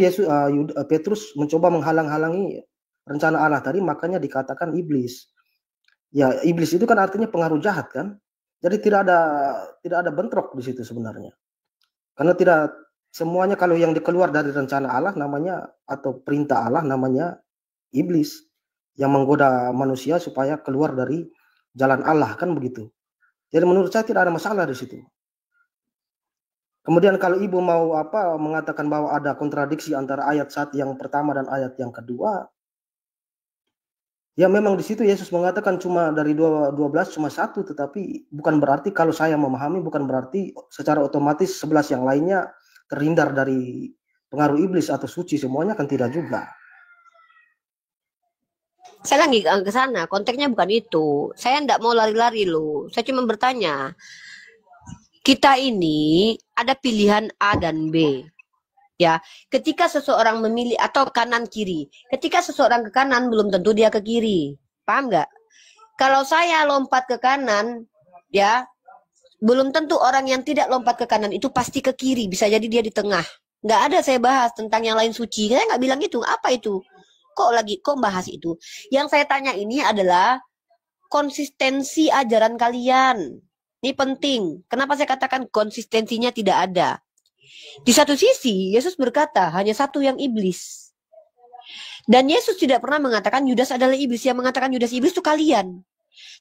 Petrus mencoba menghalang-halangi rencana Allah tadi, makanya dikatakan iblis. Ya, iblis itu kan artinya pengaruh jahat kan. Jadi tidak ada bentrok di situ sebenarnya. Karena tidak semuanya kalau yang dikeluar dari rencana Allah namanya atau perintah Allah namanya iblis yang menggoda manusia supaya keluar dari jalan Allah kan begitu. Jadi menurut saya tidak ada masalah di situ. Kemudian kalau Ibu mau mengatakan bahwa ada kontradiksi antara ayat 1 yang pertama dan ayat yang kedua, ya memang di situ Yesus mengatakan cuma dari 12 cuma 1, tetapi bukan berarti kalau saya memahami bukan berarti secara otomatis 11 yang lainnya terhindar dari pengaruh iblis atau suci semuanya, kan tidak juga. Saya lagi ke sana, konteksnya bukan itu. Saya enggak mau lari-lari loh. Saya cuma bertanya, kita ini ada pilihan A dan B. Ya, ketika seseorang memilih atau kanan kiri, ketika seseorang ke kanan belum tentu dia ke kiri. Paham nggak? Kalau saya lompat ke kanan, ya, belum tentu orang yang tidak lompat ke kanan itu pasti ke kiri. Bisa jadi dia di tengah. Nggak ada saya bahas tentang yang lain suci. Saya nggak bilang itu. Apa itu? Kok bahas itu? Yang saya tanya ini adalah konsistensi ajaran kalian. Ini penting. Kenapa saya katakan konsistensinya tidak ada? Di satu sisi, Yesus berkata hanya satu yang iblis. Dan Yesus tidak pernah mengatakan Yudas adalah iblis. Yang mengatakan Yudas iblis itu kalian.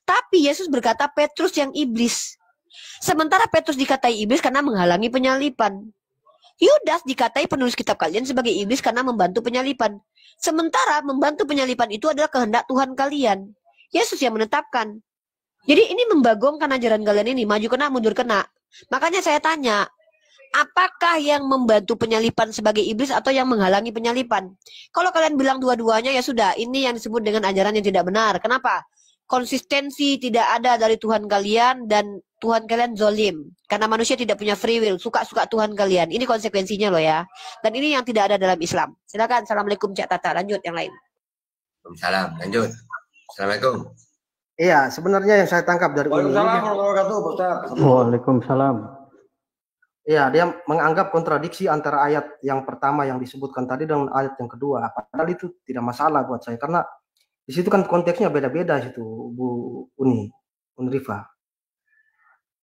Tapi Yesus berkata Petrus yang iblis. Sementara Petrus dikatai iblis karena menghalangi penyalipan. Yudas dikatai penulis kitab kalian sebagai iblis karena membantu penyalipan. Sementara membantu penyalipan itu adalah kehendak Tuhan kalian. Yesus yang menetapkan. Jadi ini membagongkan ajaran kalian ini. Maju kena, mundur kena. Makanya saya tanya, apakah yang membantu penyalipan sebagai iblis atau yang menghalangi penyalipan? Kalau kalian bilang dua-duanya, ya sudah. Ini yang disebut dengan ajaran yang tidak benar. Kenapa? Konsistensi tidak ada dari Tuhan kalian dan Tuhan kalian zolim. Karena manusia tidak punya free will. Suka-suka Tuhan kalian. Ini konsekuensinya loh ya. Dan ini yang tidak ada dalam Islam. Silakan. Assalamualaikum Cak Tata. Lanjut yang lain. Waalaikumsalam. Lanjut. Assalamualaikum. Iya, sebenarnya yang saya tangkap dari Waalaikumsalam. Iya, dia menganggap kontradiksi antara ayat yang pertama yang disebutkan tadi dengan ayat yang kedua. Padahal itu tidak masalah buat saya. Karena di situ kan konteksnya beda-beda situ, Bu Unrifa.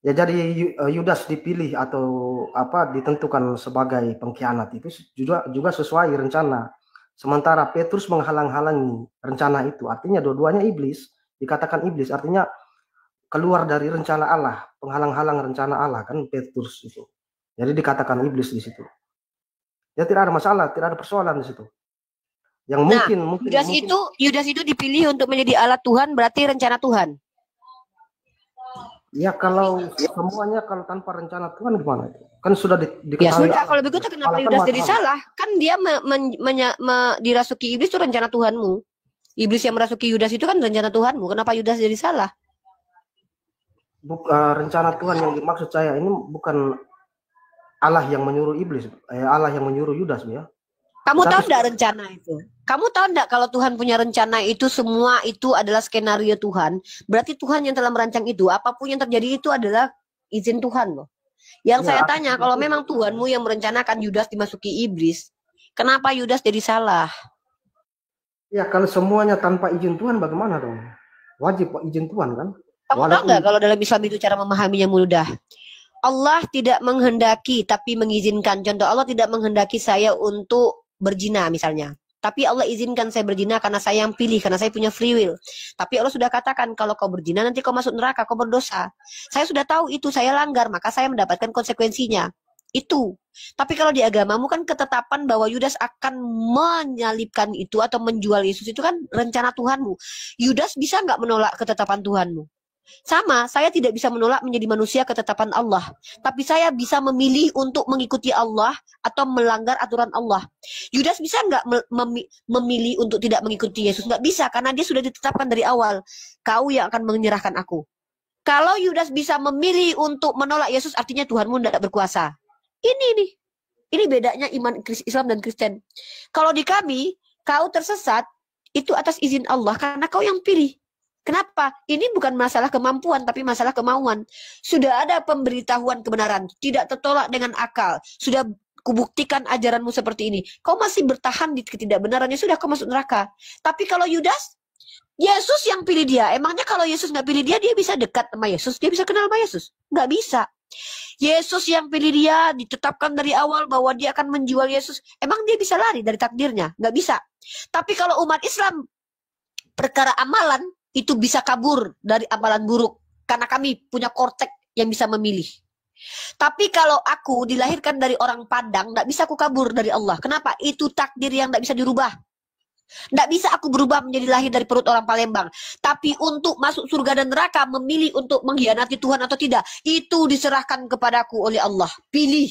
Ya jadi Yudas dipilih atau ditentukan sebagai pengkhianat itu juga sesuai rencana. Sementara Petrus menghalang-halangi rencana itu. Artinya dua-duanya iblis, dikatakan iblis artinya keluar dari rencana Allah, penghalang-halang rencana Allah kan Petrus itu. Jadi dikatakan iblis di situ. Ya tidak ada masalah, tidak ada persoalan di situ. Yang mungkin Yudas itu dipilih untuk menjadi alat Tuhan, berarti rencana Tuhan. Ya kalau semuanya kalau tanpa rencana Tuhan gimana? Kan sudah diketahui. Ya sudah, kalau begitu kenapa Yudas jadi salah? Kan dia dirasuki iblis itu rencana Tuhanmu. Iblis yang merasuki Yudas itu kan rencana Tuhanmu. Kenapa Yudas jadi salah? Rencana Tuhan yang dimaksud saya ini bukan Allah yang menyuruh iblis, Allah yang menyuruh Yudas ya. Kamu tahu enggak rencana itu? Kamu tahu enggak kalau Tuhan punya rencana itu semua itu adalah skenario Tuhan? Berarti Tuhan yang telah merancang itu. Apapun yang terjadi itu adalah izin Tuhan loh. Yang saya tanya, kalau memang Tuhanmu yang merencanakan Yudas dimasuki iblis, kenapa Yudas jadi salah? Ya kalau semuanya tanpa izin Tuhan bagaimana dong? Wajib izin Tuhan kan? Kamu tahu nggak kalau dalam Islam itu cara memahaminya mudah? Allah tidak menghendaki tapi mengizinkan. Contoh, Allah tidak menghendaki saya untuk berzina misalnya. Tapi Allah izinkan saya berzina karena saya yang pilih, karena saya punya free will. Tapi Allah sudah katakan kalau kau berzina nanti kau masuk neraka, kau berdosa. Saya sudah tahu itu, saya langgar, maka saya mendapatkan konsekuensinya. Itu. Tapi kalau di agamamu kan ketetapan bahwa Yudas akan menyalibkan itu atau menjual Yesus itu kan rencana Tuhanmu. Yudas bisa nggak menolak ketetapan Tuhanmu? Sama, saya tidak bisa menolak menjadi manusia ketetapan Allah. Tapi saya bisa memilih untuk mengikuti Allah atau melanggar aturan Allah. Yudas bisa nggak memilih untuk tidak mengikuti Yesus? Nggak bisa, karena dia sudah ditetapkan dari awal. Kau yang akan menyerahkan aku. Kalau Yudas bisa memilih untuk menolak Yesus, artinya Tuhanmu tidak berkuasa. Ini nih. Ini bedanya iman Islam dan Kristen. Kalau di kami, kau tersesat, itu atas izin Allah karena kau yang pilih. Kenapa? Ini bukan masalah kemampuan, tapi masalah kemauan. Sudah ada pemberitahuan kebenaran, tidak tertolak dengan akal. Sudah kubuktikan ajaranmu seperti ini. Kau masih bertahan di ketidakbenarannya, sudah kau masuk neraka. Tapi kalau Yudas, Yesus yang pilih dia. Emangnya kalau Yesus nggak pilih dia, dia bisa dekat sama Yesus? Dia bisa kenal sama Yesus? Nggak bisa. Yesus yang pilih dia, ditetapkan dari awal bahwa dia akan menjual Yesus. Emang dia bisa lari dari takdirnya? Nggak bisa. Tapi kalau umat Islam, perkara amalan, itu bisa kabur dari amalan buruk. Karena kami punya kortek yang bisa memilih. Tapi kalau aku dilahirkan dari orang Padang, nggak bisa aku kabur dari Allah. Kenapa? Itu takdir yang nggak bisa dirubah. Nggak bisa aku berubah menjadi lahir dari perut orang Palembang. Tapi untuk masuk surga dan neraka, memilih untuk mengkhianati Tuhan atau tidak, itu diserahkan kepadaku oleh Allah. Pilih.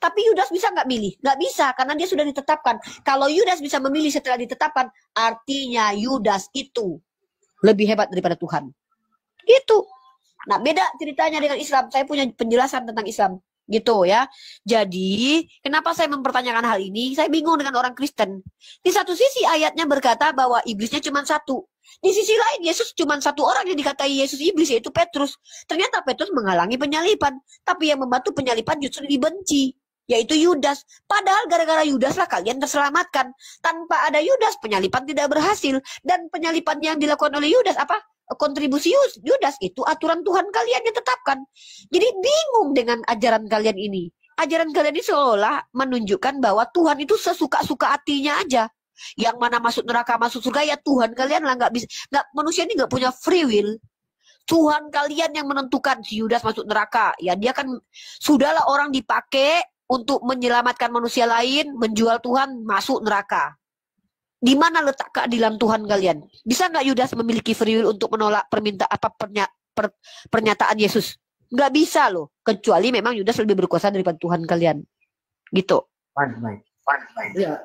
Tapi Yudas bisa nggak milih? Nggak bisa, karena dia sudah ditetapkan. Kalau Yudas bisa memilih setelah ditetapkan, artinya Yudas itu lebih hebat daripada Tuhan. Itu. Nah, beda ceritanya dengan Islam. Saya punya penjelasan tentang Islam. Gitu ya. Jadi, kenapa saya mempertanyakan hal ini? Saya bingung dengan orang Kristen. Di satu sisi ayatnya berkata bahwa iblisnya cuma satu. Di sisi lain, Yesus cuma satu orang yang dikatai Yesus iblis, yaitu Petrus. Ternyata Petrus menghalangi penyalipan. Tapi yang membantu penyalipan justru dibenci, yaitu Yudas. Padahal gara-gara Yudas lah kalian terselamatkan. Tanpa ada Yudas, penyalipan tidak berhasil. Dan penyalipan yang dilakukan oleh Yudas, apa? Kontribusi Yudas itu aturan Tuhan kalian yang tetapkan. Jadi bingung dengan ajaran kalian ini. Ajaran kalian ini seolah menunjukkan bahwa Tuhan itu sesuka-suka hatinya aja. Yang mana masuk neraka, masuk surga, ya Tuhan kalian lah. Nggak bisa, manusia ini nggak punya free will. Tuhan kalian yang menentukan si Yudas masuk neraka. Ya dia kan sudahlah orang dipakai untuk menyelamatkan manusia lain, menjual Tuhan, masuk neraka. Di mana letak keadilan Tuhan kalian? Bisa nggak Yudas memiliki free will untuk menolak pernyataan Yesus? Nggak bisa loh. Kecuali memang Yudas lebih berkuasa daripada Tuhan kalian. Gitu. Baik. Ya.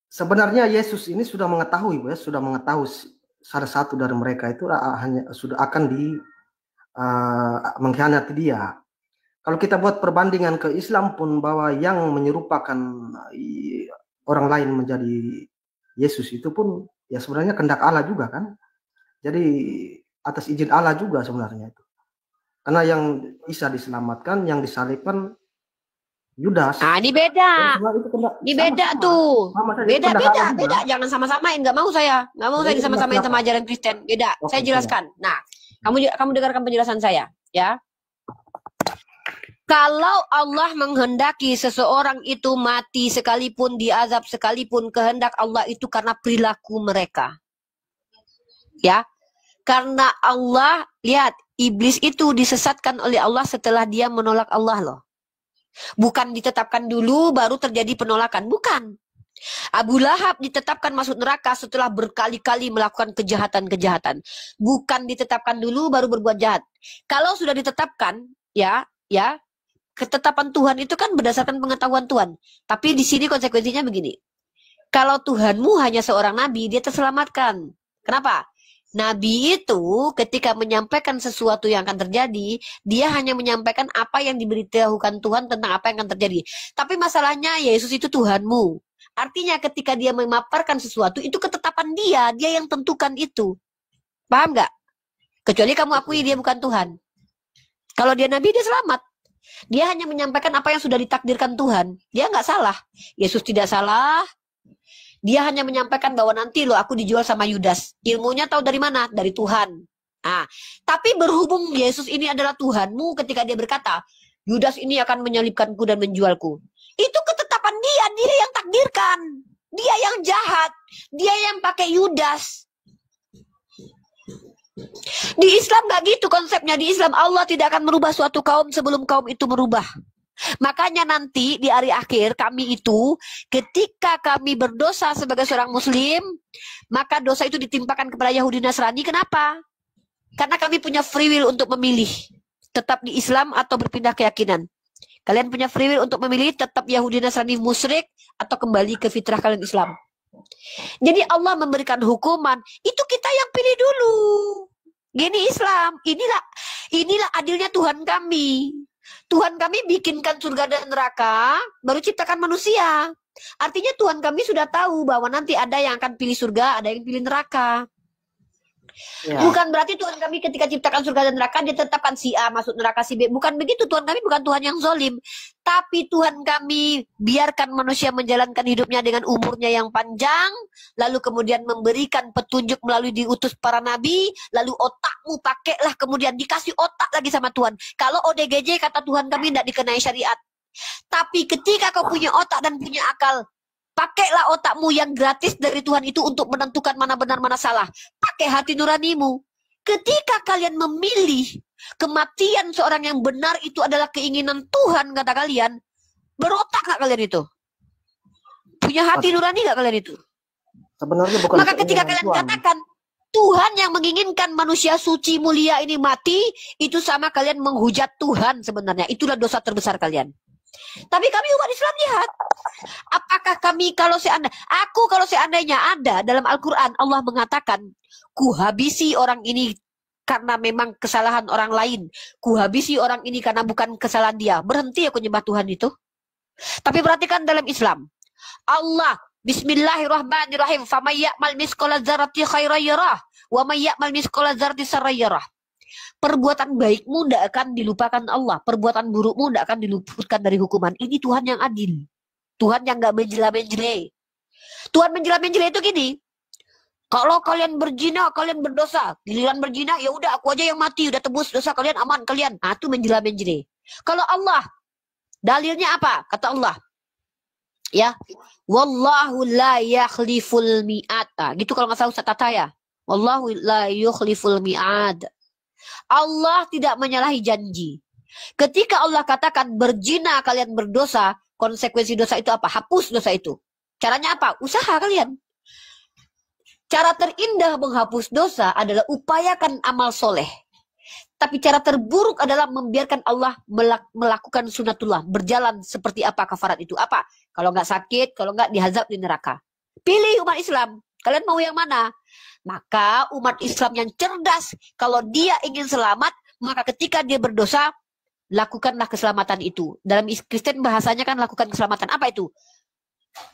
Sebenarnya Yesus ini sudah mengetahui, ya, sudah mengetahui salah satu dari mereka itu hanya sudah akan mengkhianati dia. Kalau kita buat perbandingan ke Islam pun, bahwa yang menyerupakan orang lain menjadi Yesus itu pun ya sebenarnya kehendak Allah juga kan. Jadi atas izin Allah juga sebenarnya itu. Karena yang Isa diselamatkan, yang disalibkan Yudas. Nah, ini beda. Ini beda tuh. Beda. Jangan sama-samain. Nggak mau saya. Nggak mau saya disama-samain sama ajaran Kristen. Beda. Saya jelaskan. Nah, kamu dengarkan penjelasan saya, ya. Kalau Allah menghendaki seseorang itu mati sekalipun, diazab sekalipun, kehendak Allah itu karena perilaku mereka. Ya. Karena Allah, lihat, iblis itu disesatkan oleh Allah setelah dia menolak Allah loh. Bukan ditetapkan dulu baru terjadi penolakan, bukan. Abu Lahab ditetapkan masuk neraka setelah berkali-kali melakukan kejahatan-kejahatan. Bukan ditetapkan dulu baru berbuat jahat. Kalau sudah ditetapkan, ya, ketetapan Tuhan itu kan berdasarkan pengetahuan Tuhan. Tapi di sini konsekuensinya begini. Kalau Tuhanmu hanya seorang nabi, dia terselamatkan. Kenapa? Nabi itu ketika menyampaikan sesuatu yang akan terjadi, dia hanya menyampaikan apa yang diberitahukan Tuhan tentang apa yang akan terjadi. Tapi masalahnya Yesus itu Tuhanmu. Artinya ketika dia memaparkan sesuatu, itu ketetapan dia yang tentukan itu. Paham nggak? Kecuali kamu akui dia bukan Tuhan. Kalau dia Nabi, dia selamat. Dia hanya menyampaikan apa yang sudah ditakdirkan Tuhan. Dia nggak salah. Yesus tidak salah. Dia hanya menyampaikan bahwa nanti loh aku dijual sama Yudas. Ilmunya tahu dari mana? Dari Tuhan. Nah, tapi berhubung Yesus ini adalah Tuhanmu ketika dia berkata, Yudas ini akan menyalibkanku dan menjualku. Itu ketetapan dia yang takdirkan. Dia yang jahat. Dia yang pakai Yudas. Di Islam nggak gitu konsepnya. Di Islam Allah tidak akan merubah suatu kaum sebelum kaum itu merubah. Makanya nanti di hari akhir kami itu ketika kami berdosa sebagai seorang muslim, maka dosa itu ditimpakan kepada Yahudi Nasrani. Kenapa? Karena kami punya free will untuk memilih tetap di Islam atau berpindah keyakinan. Kalian punya free will untuk memilih tetap Yahudi Nasrani musyrik atau kembali ke fitrah kalian Islam. Jadi Allah memberikan hukuman, itu kita yang pilih dulu. Gini Islam, inilah adilnya Tuhan kami. Tuhan kami bikinkan surga dan neraka, baru ciptakan manusia. Artinya Tuhan kami sudah tahu bahwa nanti ada yang akan pilih surga, ada yang pilih neraka. Ya. Bukan berarti Tuhan kami ketika ciptakan surga dan neraka, dia tetapkan si A masuk neraka, si B. Bukan begitu, Tuhan kami bukan Tuhan yang zolim. Tapi Tuhan kami biarkan manusia menjalankan hidupnya dengan umurnya yang panjang, lalu kemudian memberikan petunjuk melalui diutus para nabi, lalu otakmu pakailah, kemudian dikasih otak lagi sama Tuhan. Kalau ODGJ kata Tuhan kami tidak dikenai syariat. Tapi ketika kau punya otak dan punya akal, pakailah otakmu yang gratis dari Tuhan itu untuk menentukan mana benar mana salah. Pakai hati nuranimu. Ketika kalian memilih kematian seorang yang benar itu adalah keinginan Tuhan, kata kalian, berotak nggak kalian itu? Punya hati nurani nggak kalian itu? Sebenarnya bukan. Maka ketika kalian katakan Tuhan yang menginginkan manusia suci mulia ini mati, itu sama kalian menghujat Tuhan sebenarnya. Itulah dosa terbesar kalian. Tapi kami umat Islam lihat, apakah kami kalau seandainya ada dalam Al-Quran Allah mengatakan, kuhabisi orang ini karena memang kesalahan orang lain, kuhabisi orang ini karena bukan kesalahan dia, berhenti aku nyembah Tuhan itu. Tapi perhatikan dalam Islam, Allah Bismillahirrahmanirrahim, faman ya'mal misqala dzarratin khairan yarah wa man ya'mal misqala dzarratin syarran yarah. Perbuatan baikmu tidak akan dilupakan Allah. Perbuatan burukmu tidak akan diluputkan dari hukuman. Ini Tuhan yang adil. Tuhan yang gak menjela-menjele. Tuhan menjela-menjele itu gini. Kalau kalian berzina, kalian berdosa. Giliran berzina, ya udah aku aja yang mati. Udah tebus dosa kalian, aman kalian. Nah, itu menjela-menjele. Kalau Allah, dalilnya apa? Kata Allah. Ya. Wallahu la yakhliful mi'ad. Nah, gitu kalau nggak salah Ustaz Tata ya. Wallahu la yukhliful mi'ad. Allah tidak menyalahi janji. Ketika Allah katakan berzina kalian berdosa, konsekuensi dosa itu apa? Hapus dosa itu. Caranya apa? Usaha kalian. Cara terindah menghapus dosa adalah upayakan amal soleh. Tapi cara terburuk adalah membiarkan Allah melakukan sunatullah. Berjalan seperti apa kafarat itu? Apa? Kalau nggak sakit, kalau nggak dihazab di neraka. Pilih umat Islam. Kalian mau yang mana? Maka umat Islam yang cerdas, kalau dia ingin selamat, maka ketika dia berdosa, lakukanlah keselamatan itu. Dalam Kristen bahasanya kan lakukan keselamatan. Apa itu?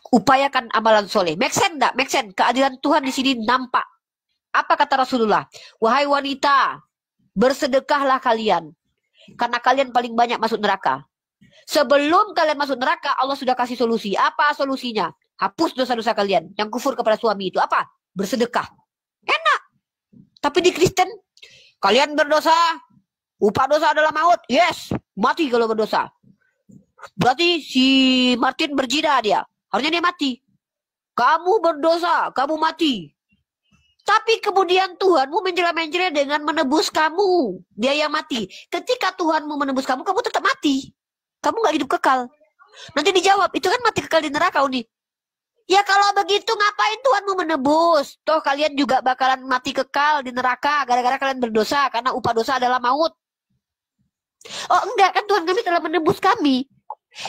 Upayakan amalan soleh. Make sense enggak? Make sense. Keadilan Tuhan di sini nampak. Apa kata Rasulullah? Wahai wanita, bersedekahlah kalian. Karena kalian paling banyak masuk neraka. Sebelum kalian masuk neraka, Allah sudah kasih solusi. Apa solusinya? Hapus dosa-dosa kalian. Yang kufur kepada suami itu. Apa? Bersedekah. Enak. Tapi di Kristen, kalian berdosa, upah dosa adalah maut. Yes, mati kalau berdosa. Berarti si Martin berzina dia. Harusnya dia mati. Kamu berdosa, kamu mati. Tapi kemudian Tuhanmu menjela-menjela dengan menebus kamu. Dia yang mati. Ketika Tuhanmu menebus kamu, kamu tetap mati. Kamu gak hidup kekal. Nanti dijawab, itu kan mati kekal di neraka, Uni. Ya kalau begitu ngapain Tuhanmu menebus? Toh kalian juga bakalan mati kekal di neraka gara-gara kalian berdosa, karena upah dosa adalah maut. Oh enggak, kan Tuhan kami telah menebus kami.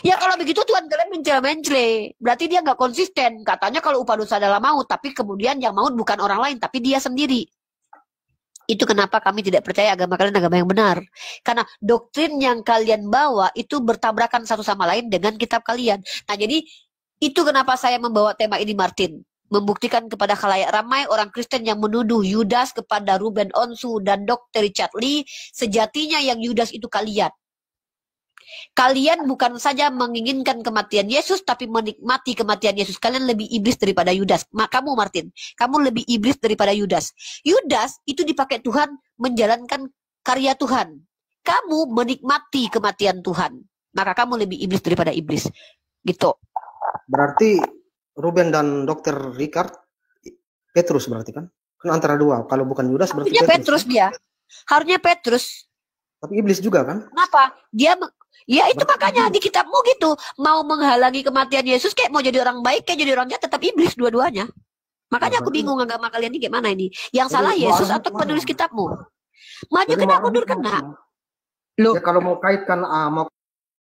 Ya kalau begitu Tuhan kalian menjela-menjele. Berarti dia nggak konsisten. Katanya kalau upah dosa adalah maut, tapi kemudian yang maut bukan orang lain, tapi dia sendiri. Itu kenapa kami tidak percaya agama kalian agama yang benar. Karena doktrin yang kalian bawa itu bertabrakan satu sama lain dengan kitab kalian. Nah, jadi itu kenapa saya membawa tema ini, Martin. Membuktikan kepada khalayak ramai orang Kristen yang menuduh Yudas kepada Ruben Onsu dan Dr. Richard Lee, sejatinya yang Yudas itu kalian. Kalian bukan saja menginginkan kematian Yesus, tapi menikmati kematian Yesus. Kalian lebih iblis daripada Yudas. Kamu, Martin, kamu lebih iblis daripada Yudas. Yudas itu dipakai Tuhan menjalankan karya Tuhan. Kamu menikmati kematian Tuhan. Maka kamu lebih iblis daripada iblis. Gitu. Berarti Ruben dan Dr. Richard Petrus berarti kan? Kan antara dua. Kalau bukan Yudas berarti Petrus dia. Harusnya Petrus. Tapi iblis juga kan? Kenapa? Ya itu makanya di kitabmu gitu. Mau menghalangi kematian Yesus, kayak mau jadi orang baik, kayak jadi orang jahat, tetap iblis dua-duanya. Makanya aku bingung agama kalian ini gimana ini. Yang salah Yesus atau penulis kitabmu? Maju kena, mundur kena. Loh. Ya, kalau mau kaitkan